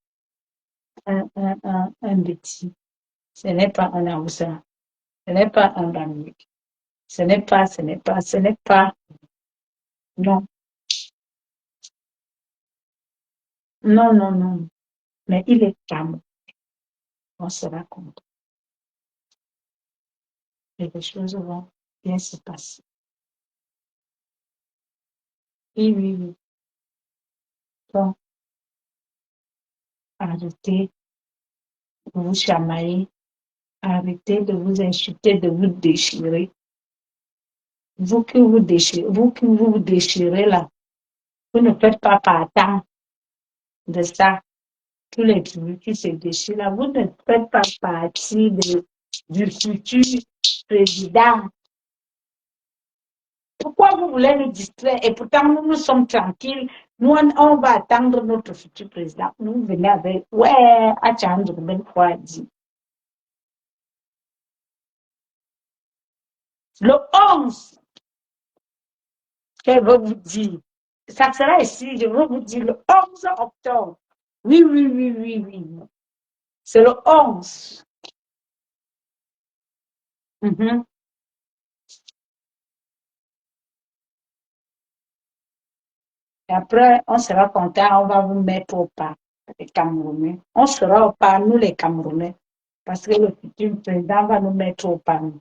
un Betty, ce n'est pas un Aoussa, ce n'est pas un Bamik, ce n'est pas, non, non, non, non, mais il est calme, on sera content et les choses vont bien se passer. Oui, oui, oui. Donc, arrêtez de vous chamailler, arrêtez de vous insulter, de vous déchirer. Vous qui vous déchirez là, vous ne faites pas partant de ça. Tous les tribus qui se déchirent là, vous ne faites pas partie du futur président. Pourquoi vous voulez nous distraire? Et pourtant, nous sommes tranquilles. Nous, on va attendre notre futur président. Nous venons avec, ouais, attendre une fois dit. Le 11, je veux vous dire, ça sera ici, je veux vous dire, le 11 octobre. Oui, oui, oui, oui, oui. C'est le 11. Et après, on sera content, on va vous mettre au pas, les Camerounais. On sera au pas, nous les Camerounais, parce que le futur président va nous mettre au pas. Vous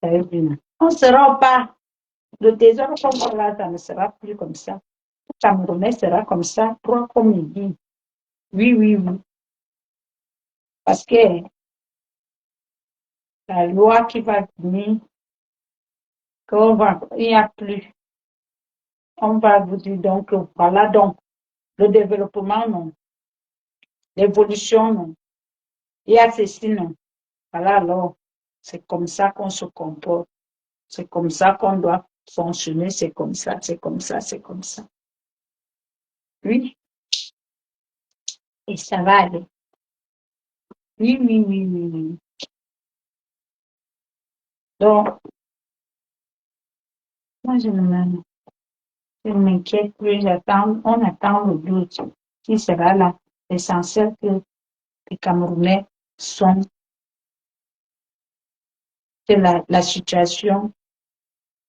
savez bien. On sera au pas. Le désordre qu'on voit là, ça ne sera plus comme ça. Le Camerounais sera comme ça, toi comme il dit. Oui, oui, oui. Parce que la loi qui va venir, il n'y a plus. On va vous dire donc, voilà donc, le développement, non. L'évolution, non. Il y a ceci, non. Voilà alors, c'est comme ça qu'on se comporte. C'est comme ça qu'on doit fonctionner. C'est comme ça, c'est comme ça, c'est comme ça. Oui, et ça va aller. Oui, oui, oui, oui, oui. Donc, moi, je ne m'inquiète plus. On attend le doute qui sera là. L'essentiel que les Camerounais sont, que la situation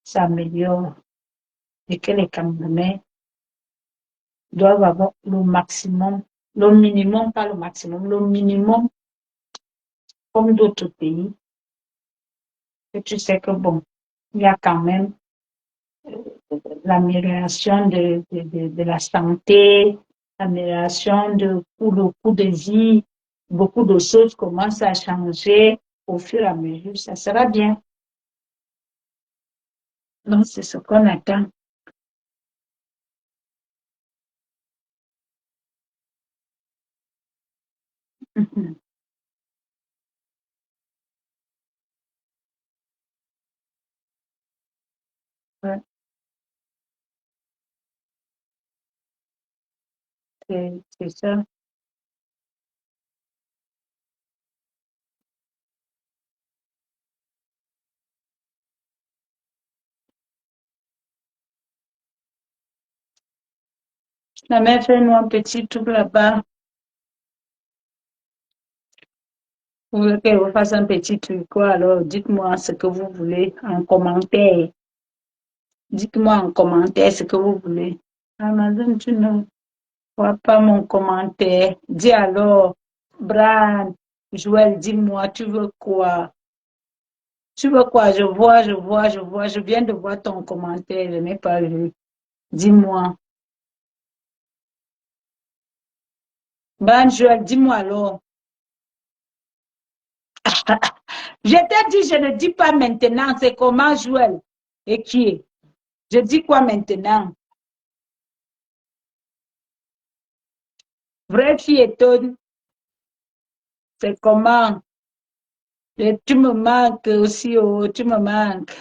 s'améliore et que les Camerounais doivent avoir le maximum, le minimum, pas le maximum, le minimum comme d'autres pays. Et tu sais que bon, il y a quand même l'amélioration de la santé, l'amélioration pour le coût de vie, beaucoup de choses commencent à changer au fur et à mesure. Ça sera bien. Donc, c'est ce qu'on attend. Ouais, c'est ça. La mère fait nous un petit truc là-bas. Vous voulez qu'elle vous fasse un petit truc, quoi? Alors, dites-moi ce que vous voulez en commentaire. Dites-moi en commentaire ce que vous voulez. Amazon, tu ne vois pas mon commentaire. Dis alors, Bran, Joël, dis-moi, tu veux quoi? Tu veux quoi? Je viens de voir ton commentaire, je n'ai pas vu. Dis-moi. Bran, Joël, dis-moi alors. Je t'ai dit, je ne dis pas maintenant, c'est comment Joël et qui est. Je dis quoi maintenant? Vraie fille étonne, c'est comment? Et tu me manques aussi, oh, tu me manques.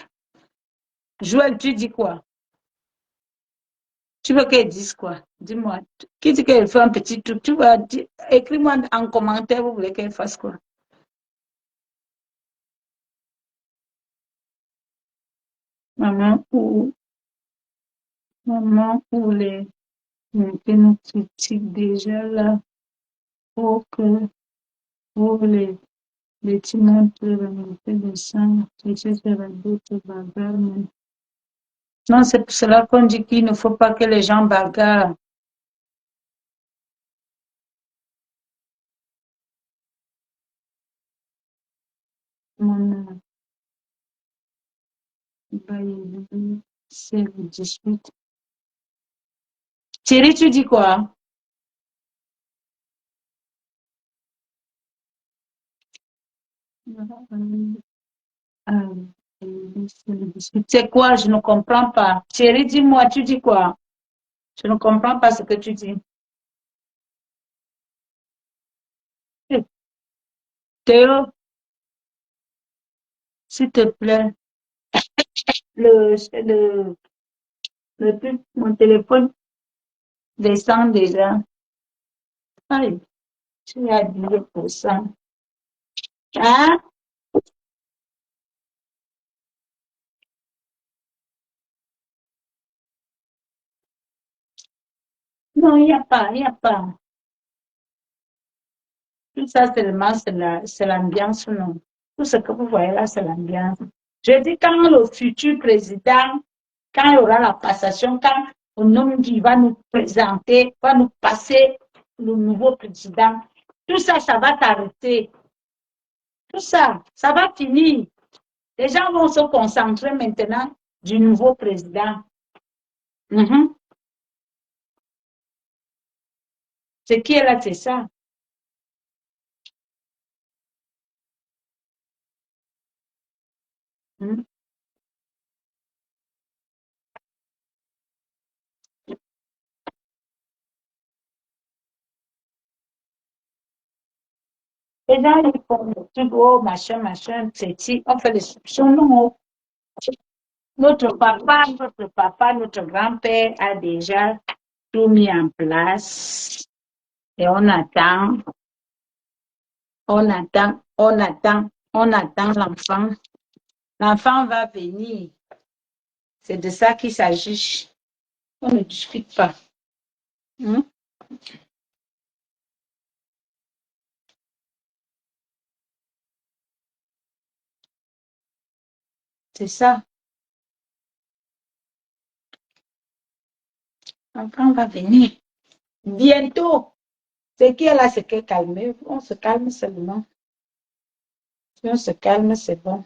Joël, tu dis quoi? Tu veux qu'elle dise quoi? Dis-moi. Qui dit qu'elle fait un petit truc? Tu vas dire, écris-moi en commentaire, vous voulez qu'elle fasse quoi? Maman ou que nous critique déjà là, pour que pour les petits montrent remonter le sang, etc. D'autres bagarres. Non, c'est pour cela qu'on dit qu'il ne faut pas que les gens bagarrent. Mon c'est le 18. Thierry, tu dis quoi? C'est quoi? Je ne comprends pas. Thierry, dis-moi, tu dis quoi? Je ne comprends pas ce que tu dis. Théo, s'il te plaît, le, le, mon téléphone descend déjà. Aïe, tu es habillé pour ça. Hein? Non, il n'y a pas, il n'y a pas. Tout ça, seulement, c'est l'ambiance, non. Tout ce que vous voyez là, c'est l'ambiance. Je dis, quand le futur président, quand il y aura la passation, quand un homme qui va nous présenter, va nous passer le nouveau président, tout ça, ça va s'arrêter. Tout ça, ça va finir. Les gens vont se concentrer maintenant du nouveau président. Ce qui est là, c'est ça. Et là, ils font tout gros, machin, c'est on fait les soupçons. Non. Notre papa, notre grand-père a déjà tout mis en place et on attend l'enfant. L'enfant va venir. C'est de ça qu'il s'agit. On ne discute pas. C'est ça. L'enfant va venir. Bientôt. Ce qui est là, c'est que calmer. On se calme seulement. Si on se calme, c'est bon.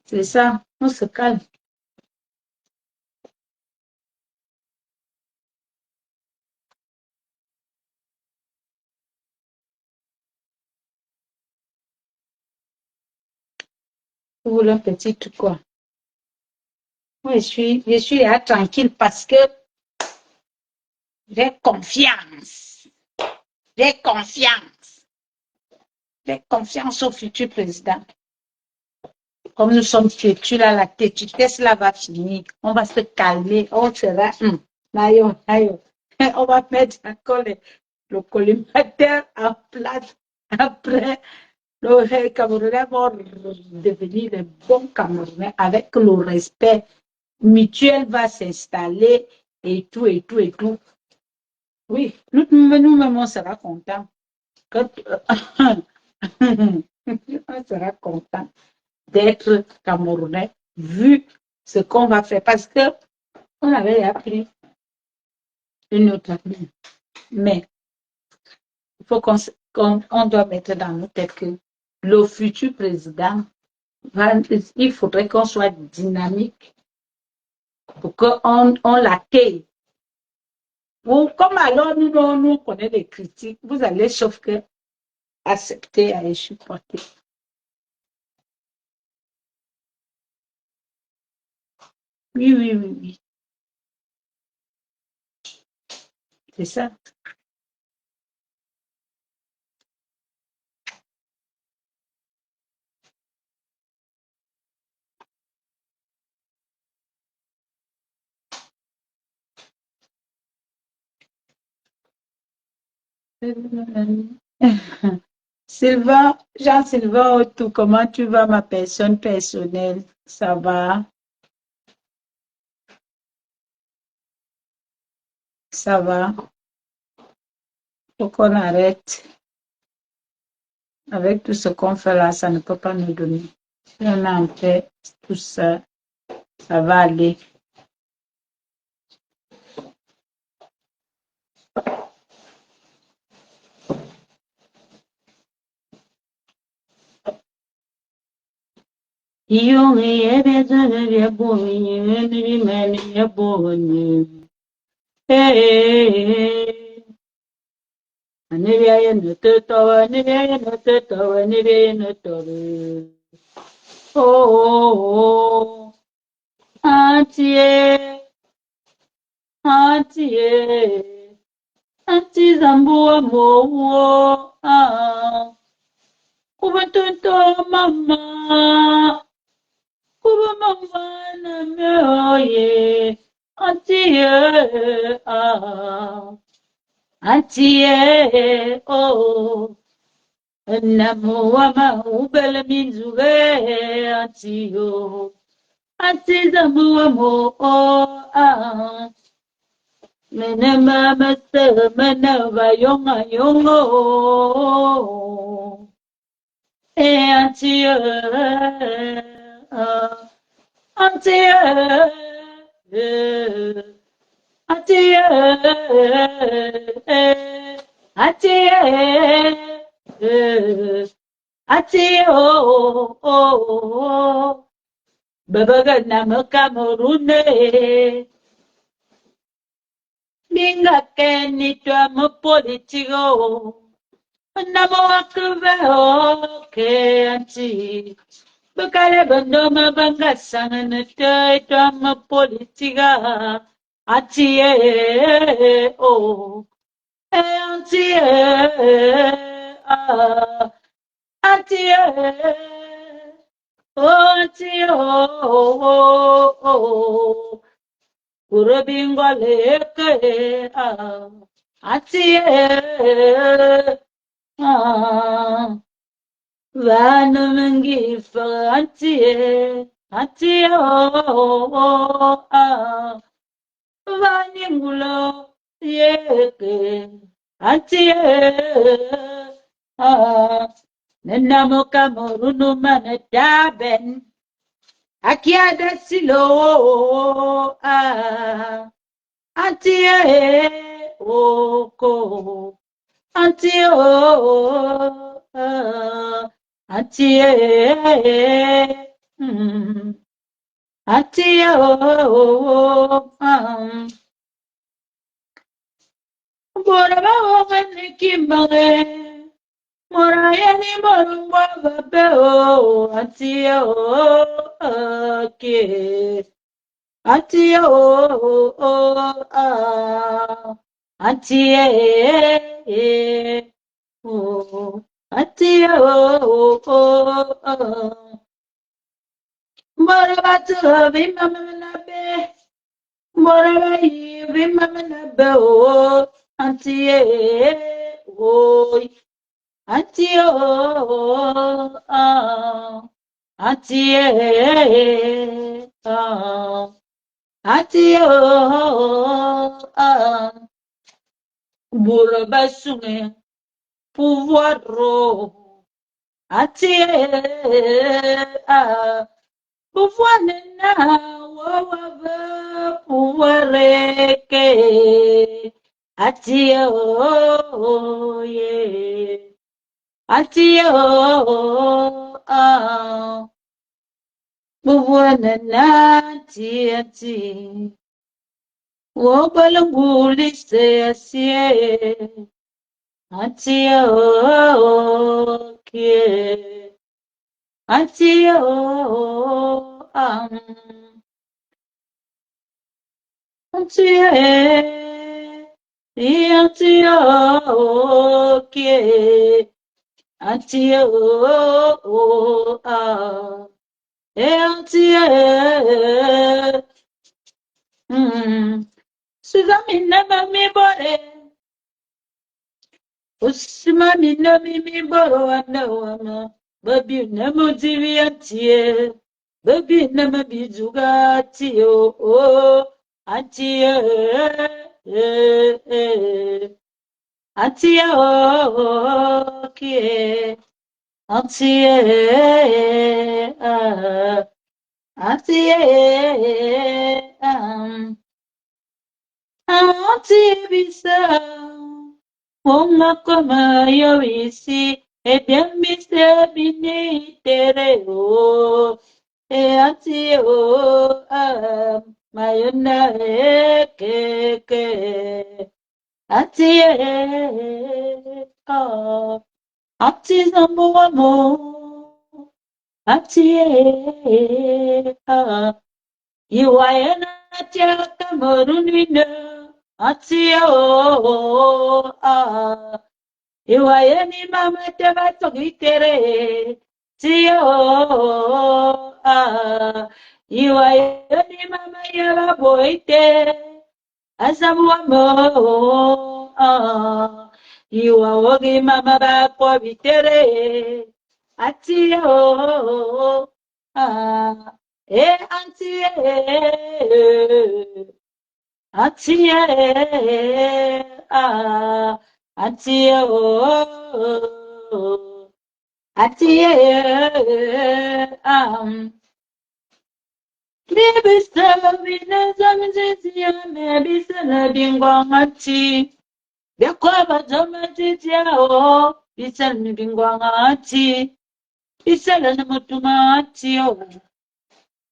C'est ça. On se calme. Vous voulez un petit truc quoi? Moi, je suis là tranquille parce que j'ai confiance. J'ai confiance. J'ai confiance au futur président. Comme nous sommes têtus là, la têtutesse là va finir. On va se calmer. On sera. On va mettre encore le collimateur en place. Après, les Camerounais vont devenir les bons Camerounais avec le respect mutuel va s'installer et tout, et tout, et tout. Oui, nous-mêmes, on sera contents. On sera content d'être Camerounais vu ce qu'on va faire parce que on avait appris une autre ligne. Mais il faut qu'on doit mettre dans nos têtes que le futur président, il faudrait qu'on soit dynamique pour qu'on l'accueille. Comme alors nous connaissons les critiques, vous allez sauf que accepter et supporter. Oui. C'est ça. Sylvain, Jean-Sylvain, tout, comment tu vas, ma personne personnelle? Ça va? Ça va? Faut qu'on arrête. Avec tout ce qu'on fait là, ça ne peut pas nous donner. Si on a en fait tout ça, ça va aller. Oh, entier, anti-zambua mo, kubatunto mama, kuba mama na meoye, antie, oh, namo wama ubele minzure, antio, anti-zambua mo, Menema masa menava yonga yongo. Auntie, auntie, auntie, auntie, auntie, oh, oh, babaga nama Cameroune. Minga keni twa mo politigo. Namo akve o ke anti. Bakale bando mabanga sangana te twa mo politiga. Anti o. Anti ah. Anti oh anti oh. Urabingwa leke atie vanamangi fa atie vaningulo yeke atie nenamo kamorunu manadaben akiada silo Auntie oko, auntie auntie auntie bora ba wani kimare, mora yani morungwa babe auntie ke. Auntie auntie auntie Morabatu bimama nabe morabai bimama nabe auntie auntie auntie Auntie Bourabassoumé, pouvoir Auntie pouvoir nena wawa pouvoir ke Auntie yeah Auntie pouvoir nena auntie Wobalanguli se auntie okay auntie auntie auntie okay auntie auntie Suzami nama mi bore Usma mina mimi boro anawana baby nama divi antie baby nama bijuga tio oh antie antie oh kie antie antie antie bisa Uma como eu disse, é bem me bini tere o, é anti o, mayona é que, anti é, anti não amo, anti é, you are not your camarunina, anti o, Iwayeni mama teba togitere, tiyo Iwayeni mama yaba boite, asabuwa mo Iwa wogi mama ba kwa bitere, atiyo eh antiye Atie, atie, atie, Bibisa bineza mzitia mebisa na bingwangati. Bekwaba zomatitia o bisa na bingwangati. Bisa na mutumati o.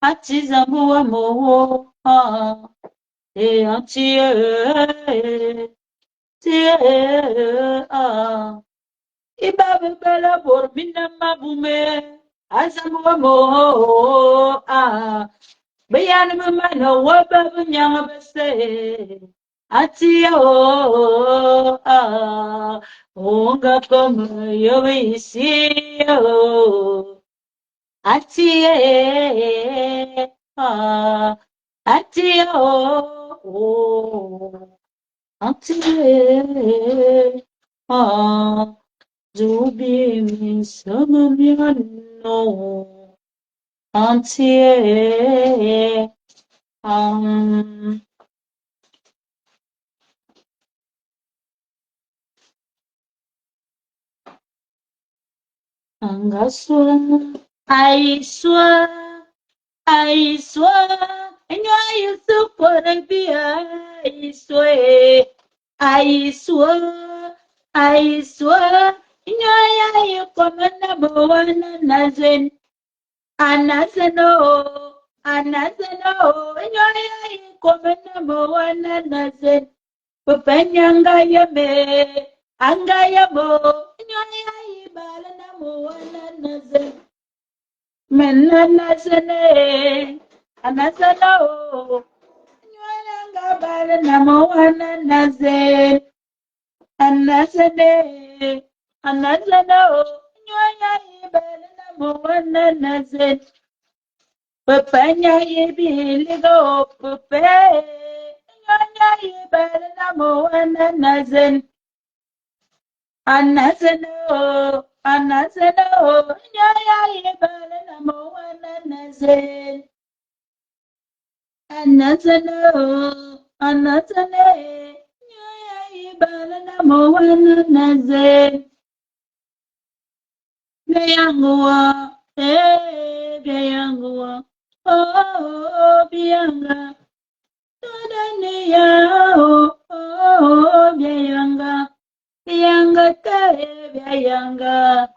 Ati zamuwa mo ati Ibabe bela borbina mabume. Azamuwa mo Bayan mamano wabab nyang bese ati onga como yo isi ati ati ati Zubi mi sama mi no entier. Angaswa, aiswa, aiswa, enyo ayisu porabia, aiswa, aiswa, aiswa, enyo ayi komana bawana nazen, anazeno, anazeno, enyo ayi komana bawana nazen. Pupanyanga yame, anga yamo, nyonya ibala na muwana naze, mena nazane, anazana o, nyonya bala na muwana naze, anazane, anazana o, nyonya ibala na muwana naze, pupanya ibiligo pupe. Anazeno, anazeno, nyaya ibala na moana nazen. Anazeno, anazene, nyaya ibala na moana nazen. Biangua, biangua, oh, bianga. Todania, oh, bianga. Bianga te, bianga.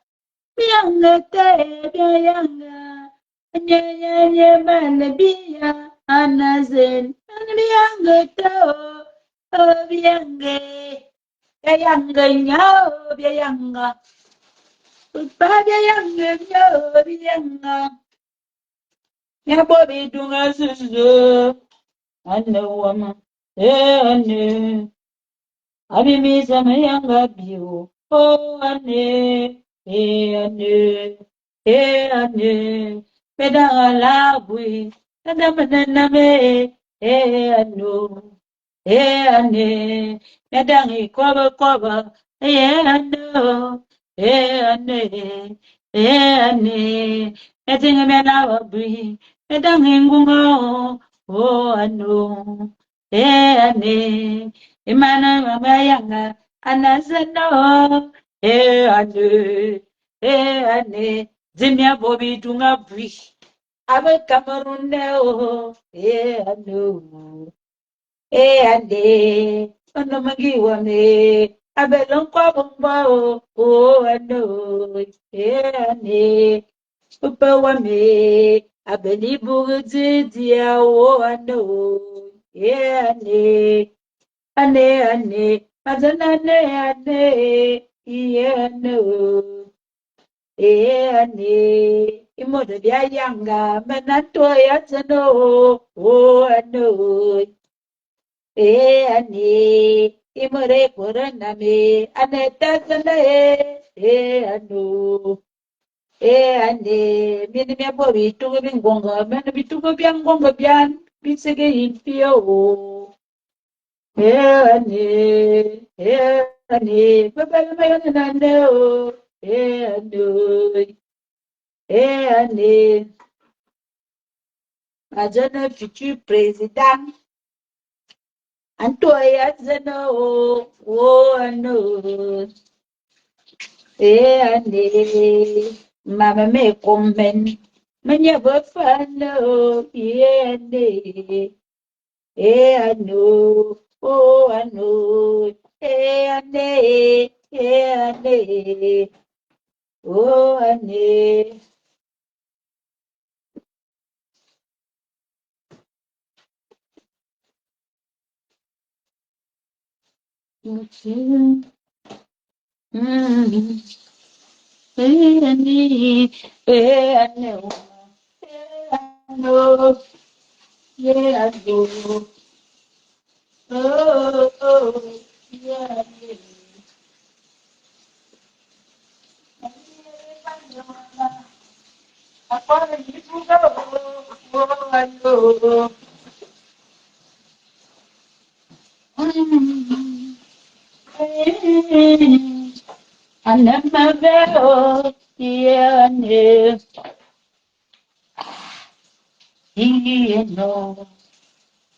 Bianga te, bianga. Nye, mane bia, anazen. Bianga te, oh, bianga. Bianga, nyao, bianga. Upa bianga, nyao, bianga. Nyabobi dunga susu. Ane wama, ane. Abimi samayanga biu, oh ane, ane, ane. Pedanga labui, nada manana me, ano, ane. Nadangi koba, ano, ane, ane. Natinga mena wabui, nadangi ngungo, oh ano. Ane, imana mamayanga, anazano, ane, zimya bobi tunga bri, abe kamarune o, ane, ono magiwa me, abe lonkwa bomba o, ane, upa wa me, abe ni buguzi dia o, ane, mazanane, ane, imoda bia yanga, manato ya zano, ane, imore korana me, aneta zane, ane, mini mia bobi, tugo bingonga, mena bitugo biangonga bian, bisege impio, ane, babal mayon nane o, ane, majana futur président, Antoya zeno, oh no, ane, mama me komen, manya bafano, ane, ano, oh ano, ane, oh ane. Anamaveo, yane, yano,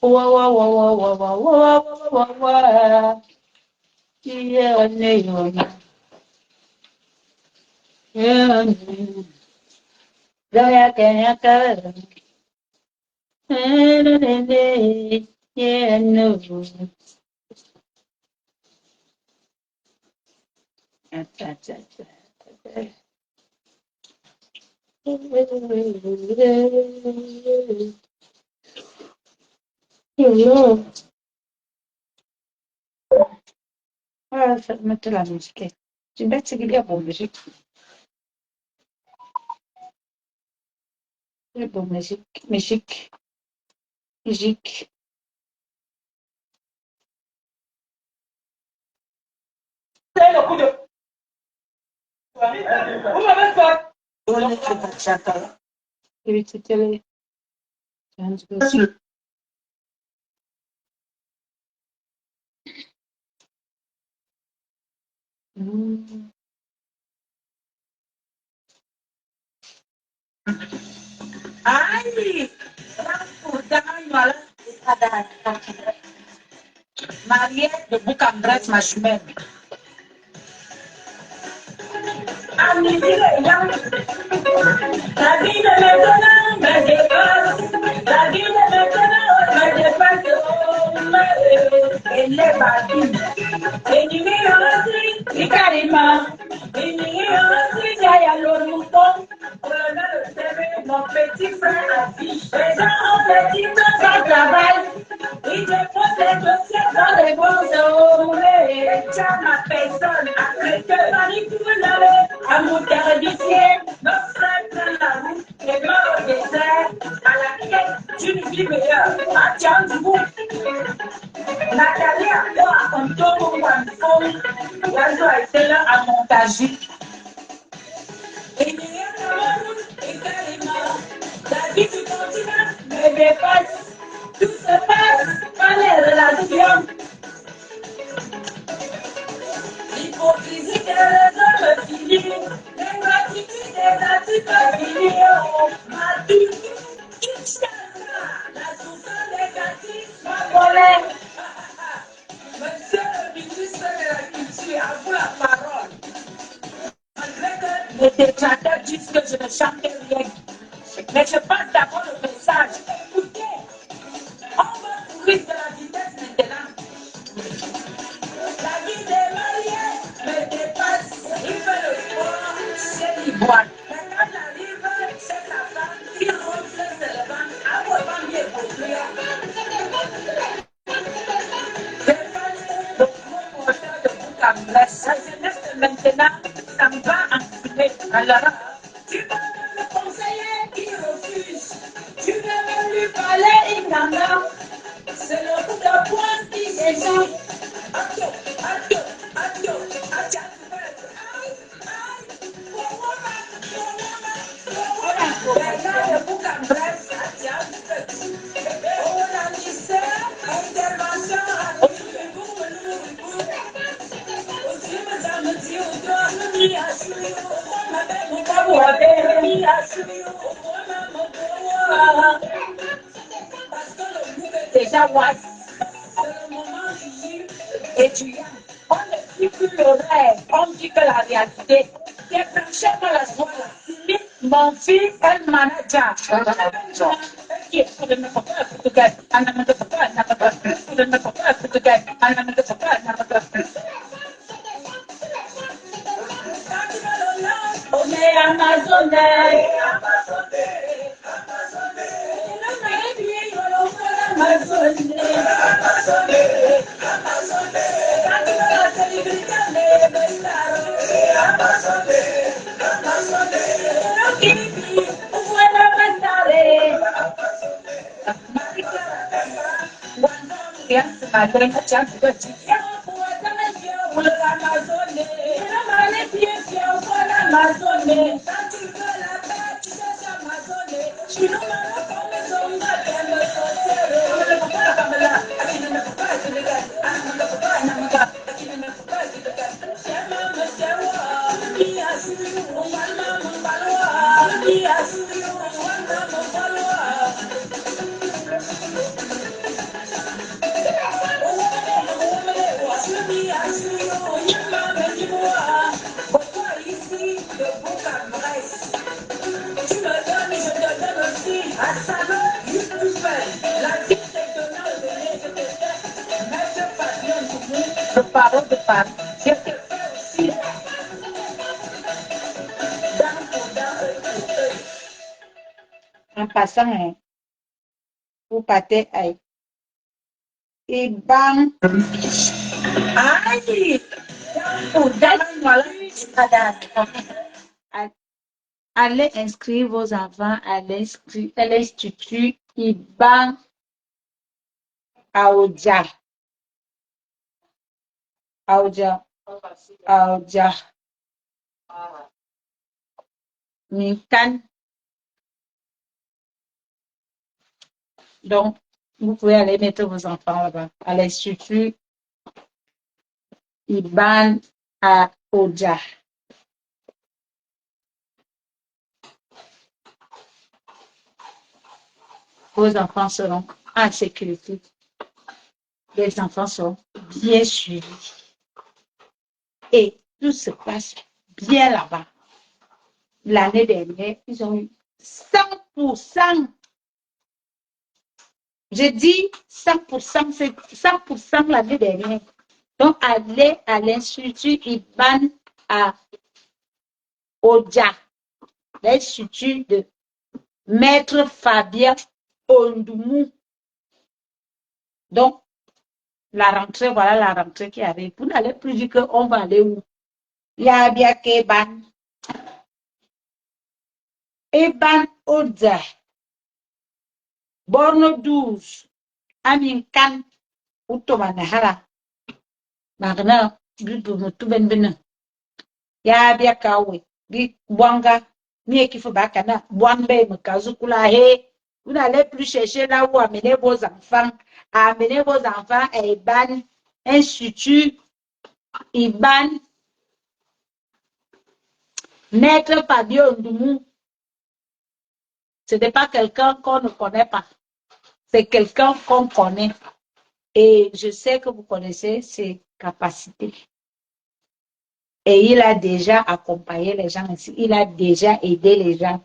wa wa wa wa wa wa wa wa wa wa, yane, yane, daya kaya kaya, yane, yano, cha cha cha. Hello. Ah, ça me met la musique. Tu mets ce qu'il y a pour musique. Il y a pour musique, musique, musique. C'est le coup de. Vous m'avez fait. On est très bachata. Et puis, c'était les. Ai, Mariette de Bouc-en-Bresse, ma jumelle. La vie de maintenant me dépasse. La vie de maintenant me dépasse. Oh, elle est bâtie. Et tu m'y aussi, et carrément. Et tu m'y aussi, j'ai à l'autre. Mon petit frère a dit, les gens ont petit frère sans travail. Il dépose les dossiers dans les bons zones. Tiens, ma personne, après que manipule, à mon terrifié, nos frères prennent la route et meurent au désert, à la quête d'une vie meilleure. À Tianjou, Nathalie a quoi un tour ou un fond, l'oiseau a été là à montager. Et il y a la route et carrément, la vie du continent me dépasse. Tout se passe par les relations. L'hypocrisie des hommes finis, l'ingratitude des attitudes finis. Ma vie, la souffrance négative, ma colère. Monsieur le ministre de la Culture, à vous la parole. Malgré que les détracteurs disent que je ne chante rien. Mais je passe d'abord le message. Écoutez, on va courir de la vitesse maintenant. La vie des mariés me dépasse. Il fait le sport, c'est l'ivoire. Mais quand j'arrive, c'est la femme qui rentre sur le banc. À vos bancs bien construire. J'ai fait le gros porteur de Bouc-en-Bresse. La jeunesse de maintenant, ça me va enfumer. Alors, tu peux même le conseiller qui refuse. Tu peux même lui parler, il n'en a. C'est le coup de poing qui s'échappe. Adieu, adieu, adieu, adieu. Regarde le Bouc-en-Bresse, on a mis ça, intervention à déjà, ouais. vrai. On dit que la réalité, c'est franchement la joie là. Mon fils est manager. On est Amazonais. Je parle de parler. Je te fais aussi en passant, hein, vous partez à et bang. Aïe! Allez inscrire vos enfants à l'Institut Iban Aoudia. Minkan. Donc, vous pouvez aller mettre vos enfants là-bas, à l'Institut Iban Aoudia. Vos enfants seront en sécurité. Les enfants sont bien suivis. Et tout se passe bien là-bas. L'année dernière, ils ont eu 100%. Je dis 100%, c'est 100% l'année dernière. Donc, allez à l'Institut Iban à Odia, l'Institut de Maître Fabien Ondoumou. Donc, la rentrée, voilà la rentrée qui arrive. Vous n'allez plus dire qu'on va aller où? Il y a bien qu'Eban. Eban Odia. Borno 12. Aminkan. Utomanahara. Magna. Bibu mutuben bena. Ya bien kawe. Bi Bwanga. Mie qui faut bakana. Bwambe mkazukula he. Vous n'allez plus chercher là où amener vos enfants. Amener vos enfants à Eban. Institut Iban. Maître Fabien Ondoumou. Ce n'est pas quelqu'un qu'on ne connaît pas. C'est quelqu'un qu'on connaît. Et je sais que vous connaissez ses capacités. Et il a déjà accompagné les gens ici. Il a déjà aidé les gens.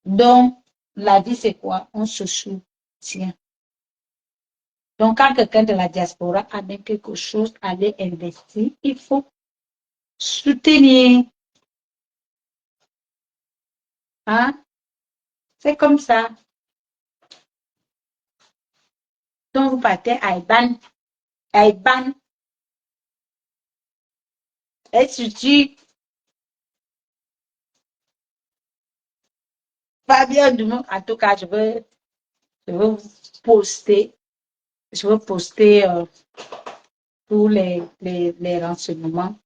Donc, la vie, c'est quoi? On se soutient. Donc, quand quelqu'un de la diaspora a même quelque chose à aller investir, il faut soutenir. Hein? C'est comme ça. Donc, vous partez à Iban. Institut Fabien Dumont. En tout cas, je veux poster tous les renseignements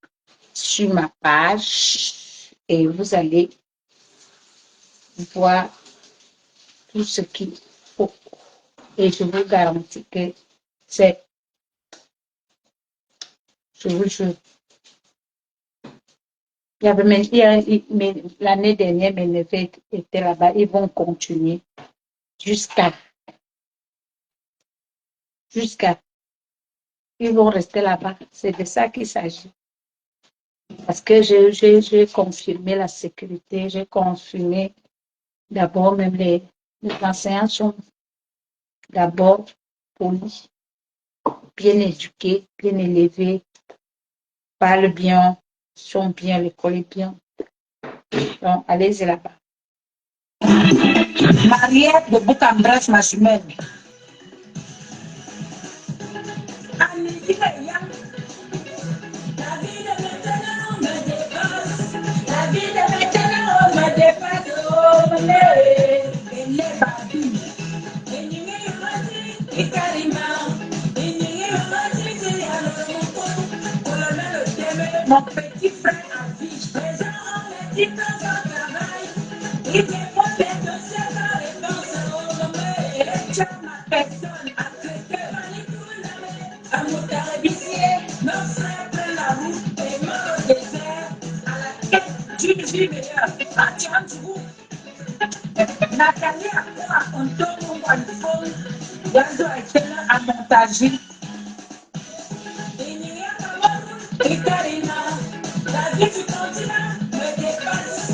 sur ma page et vous allez voir tout ce qu'il faut. Et je vous garantis que c'est, je vous jure, il y avait même, l'année dernière, mes neveux étaient là-bas, ils vont continuer jusqu'à, ils vont rester là-bas. C'est de ça qu'il s'agit. Parce que j'ai confirmé la sécurité, j'ai confirmé d'abord même les enseignants sont d'abord polis, bien éduqués, bien élevés, parlent bien, sont bien, l'école est bien. Donc, allez-y là-bas. Mariette de Bourg-en-Bresse, ma jumelle. La vie de maintenant me dépasse. La vie de maintenant me dépasse. Oh, les babines. Mon petit frère a vie. Les gens ont les diplômes au travail. Il dépose les dossiers dans les pensions. Et tu ma personne a traité un moutard épicier. Nos frères prennent la route et meurent au désert. À la quête d'une vie meilleure. À Tchandjou. Nathalie a quoi raconter mon téléphone. Yazo a été là à montager. Et Karina, la vie du continent me dépasse.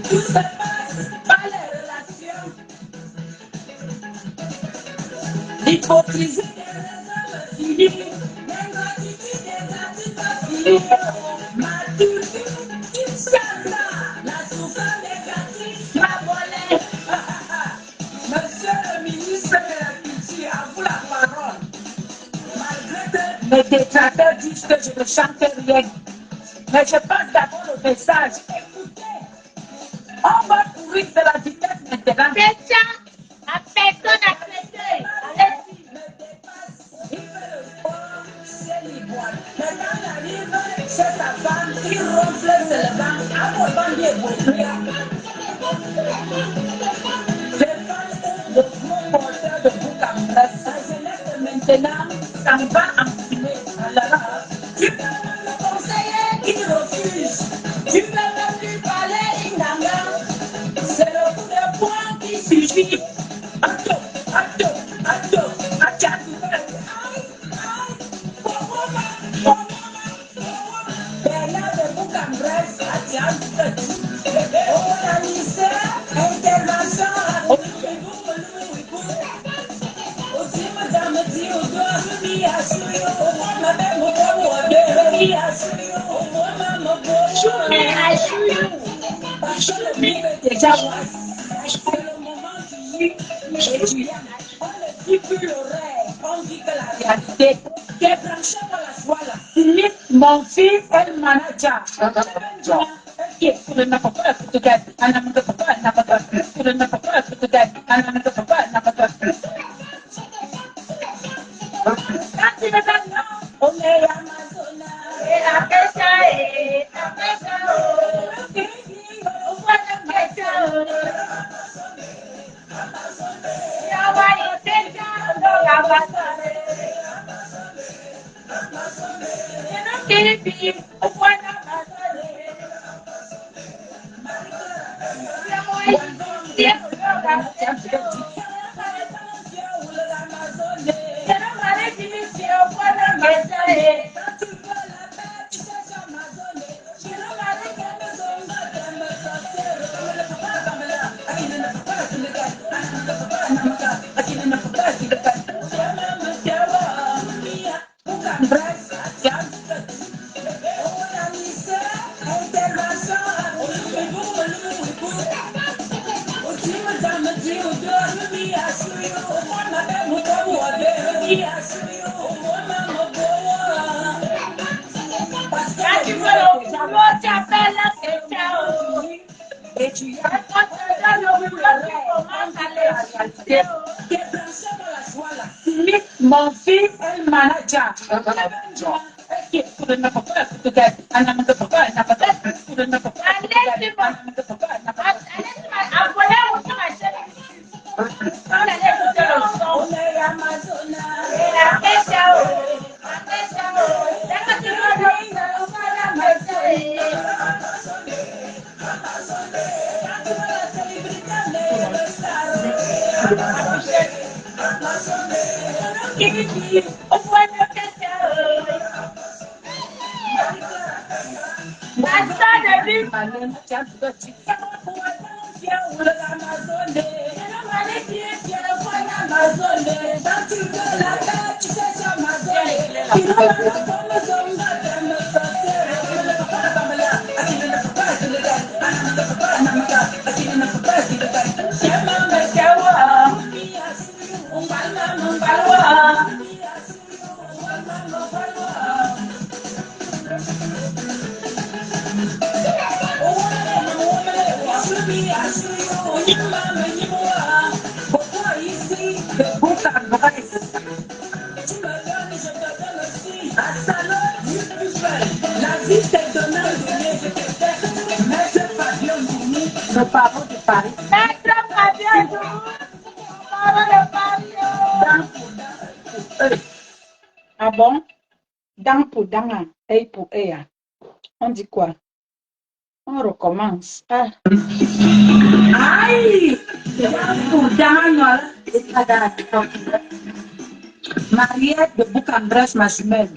Tout se passe par les relations. L'hypocrisie des raisons me finit. L'ingratitude des artistes me finit. Ma tutu, Inch'Allah, la souffrance négative m'a volé. Monsieur le ministre de la Culture, à vous la parole. Malgré que mes détracteurs disent que je ne chante rien. Mais je passe d'abord le message. Écoutez, on va courir de la vitesse maintenant. La personne a traité. Allez-y. Me dépasse. Il fait le sport, c'est l'ivoire. Maintenant, il arrive chez sa femme, il ronfle seulement. À mon bandier, je pense le gros porteur de Bourg-en-Bresse. La jeunesse maintenant, ça me va en fumée. Alors, tu peux me conseiller, il refuse. Tu peux même lui parler, il n'engage. C'est le coup de poing qui suffit. Atto, atto, atto, atto. Bernard de Bourg-en-Bresse, organisé, intervention, aussi madame dit au doigt, oui, à suyo, ma belle, mon beau, oui, à suyo, moi, parce que le livre est déjà c'est le moment du livre étudiant. On ne dit plus le rêve, on dit que la réalité est branchée par la foi là. Philippe, mon fils est le manager. On est Amazona, et la pêche est, la pêche mon fils est le manager. Nos parents de Paris. Ah bon? Dent pour dent, œil pour œil. On dit quoi? On recommence. Ah. Aïe! Dent pour dent, Mariette de Bourg-en-Bresse, ma jumelle.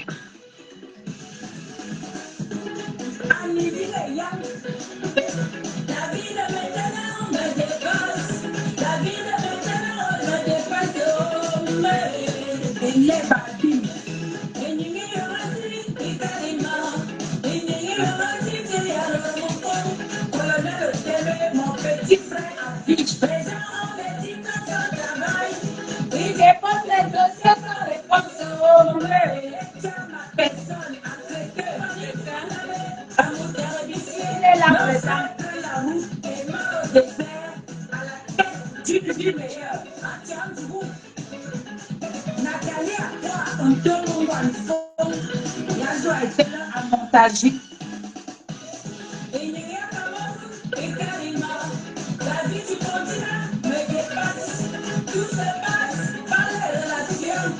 Mon petit frère affiche présent en petit travail. Il dépose les dossiers sans réponse au mail. Ma personne a traité à mon service. Il est la présente de la route et mort au désert à la tête du meilleur. Atiam du groupe. Nathalie à toi, un tour en fond. La joie était là à montager. La vie du continent me dépasse. Tout se passe par les relations.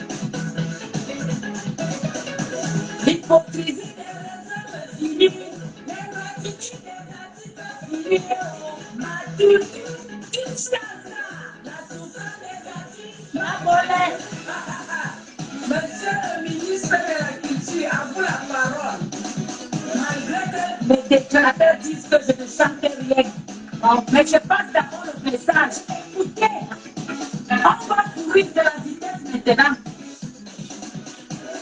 L'hypocrisie des raisons finie. Les gratitudes des gratitudes finie. Ma toute, toute ça, la souffrance des gratitudes, ma colère. Monsieur le ministre de la Culture, à vous la parole. Malgré que mes détracteurs disent que je ne chante rien. Mais je passe d'abord le message. Écoutez, on va courir de la vitesse maintenant.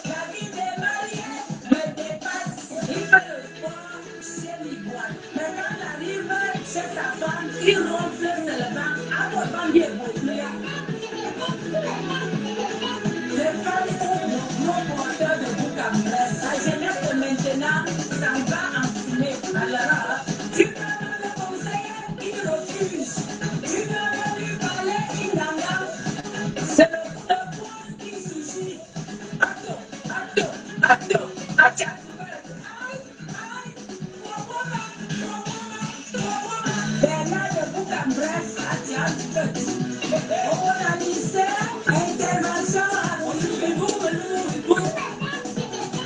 La vie des mariés me dépasse. Il fait le sport chez l'Ivoire. Mais quand il arrive chez sa femme, il ronfle seulement. À votre femme, il est populaire. Les femmes sont nos gros porteurs de Bourg-en-Bresse. La jeunesse de maintenant s'en va en fumée. Alors, tu peux me conseiller, il refuse. Tu peux lui parler, il n'engage. C'est le coup de poing qui suffit. Attends. Bernard de Bourg-en-Bresse, on a lycée, intervention à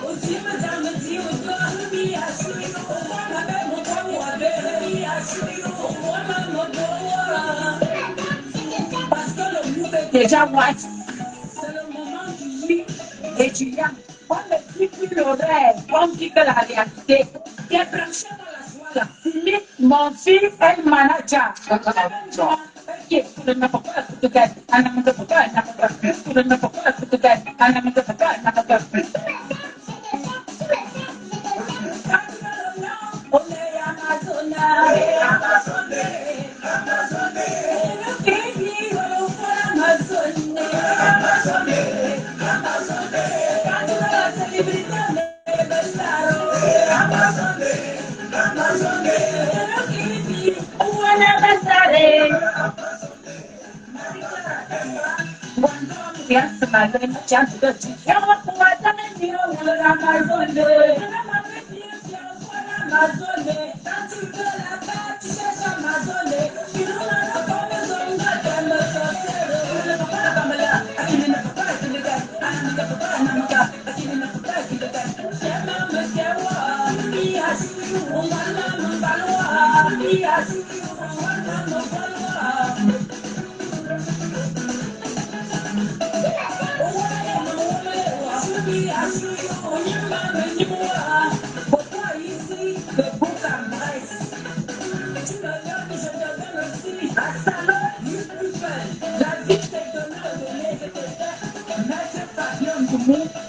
aussi, madame, dit au corps, lui, à celui, au moins, ma belle, mon corps, ou à lui, à celui, au moins, mon corps. Parce que le move est déjà white. C'est le moment du oui étudiant. On ne dit plus le rêve, on dit que la réalité est branchée dans la joie, la fumée. Mon fils est le manager.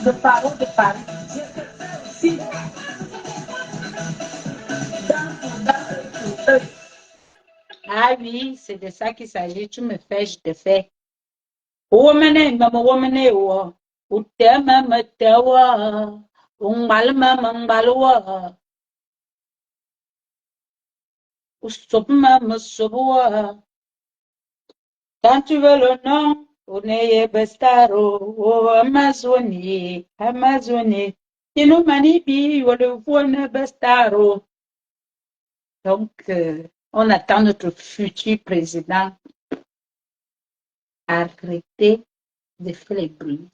Le barreau de Paris. Ah oui, c'est de ça qu'il s'agit. Tu me fais, je te fais. Woman, mama woman, wo. Utema matewa. Ungal mama mbalwa. Usop mama sobwa. Quand tu veux le nom, on est bestaro. Oh, Amazonie, Amazonie. Nous manibi, on le voit bestaro. Donc, on attend notre futur président. Arrêtez de faire les bruits.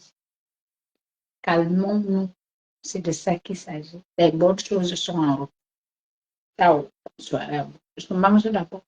Calmons-nous. C'est de ça qu'il s'agit. Les bonnes choses sont en route. Ciao. Je mange d'abord.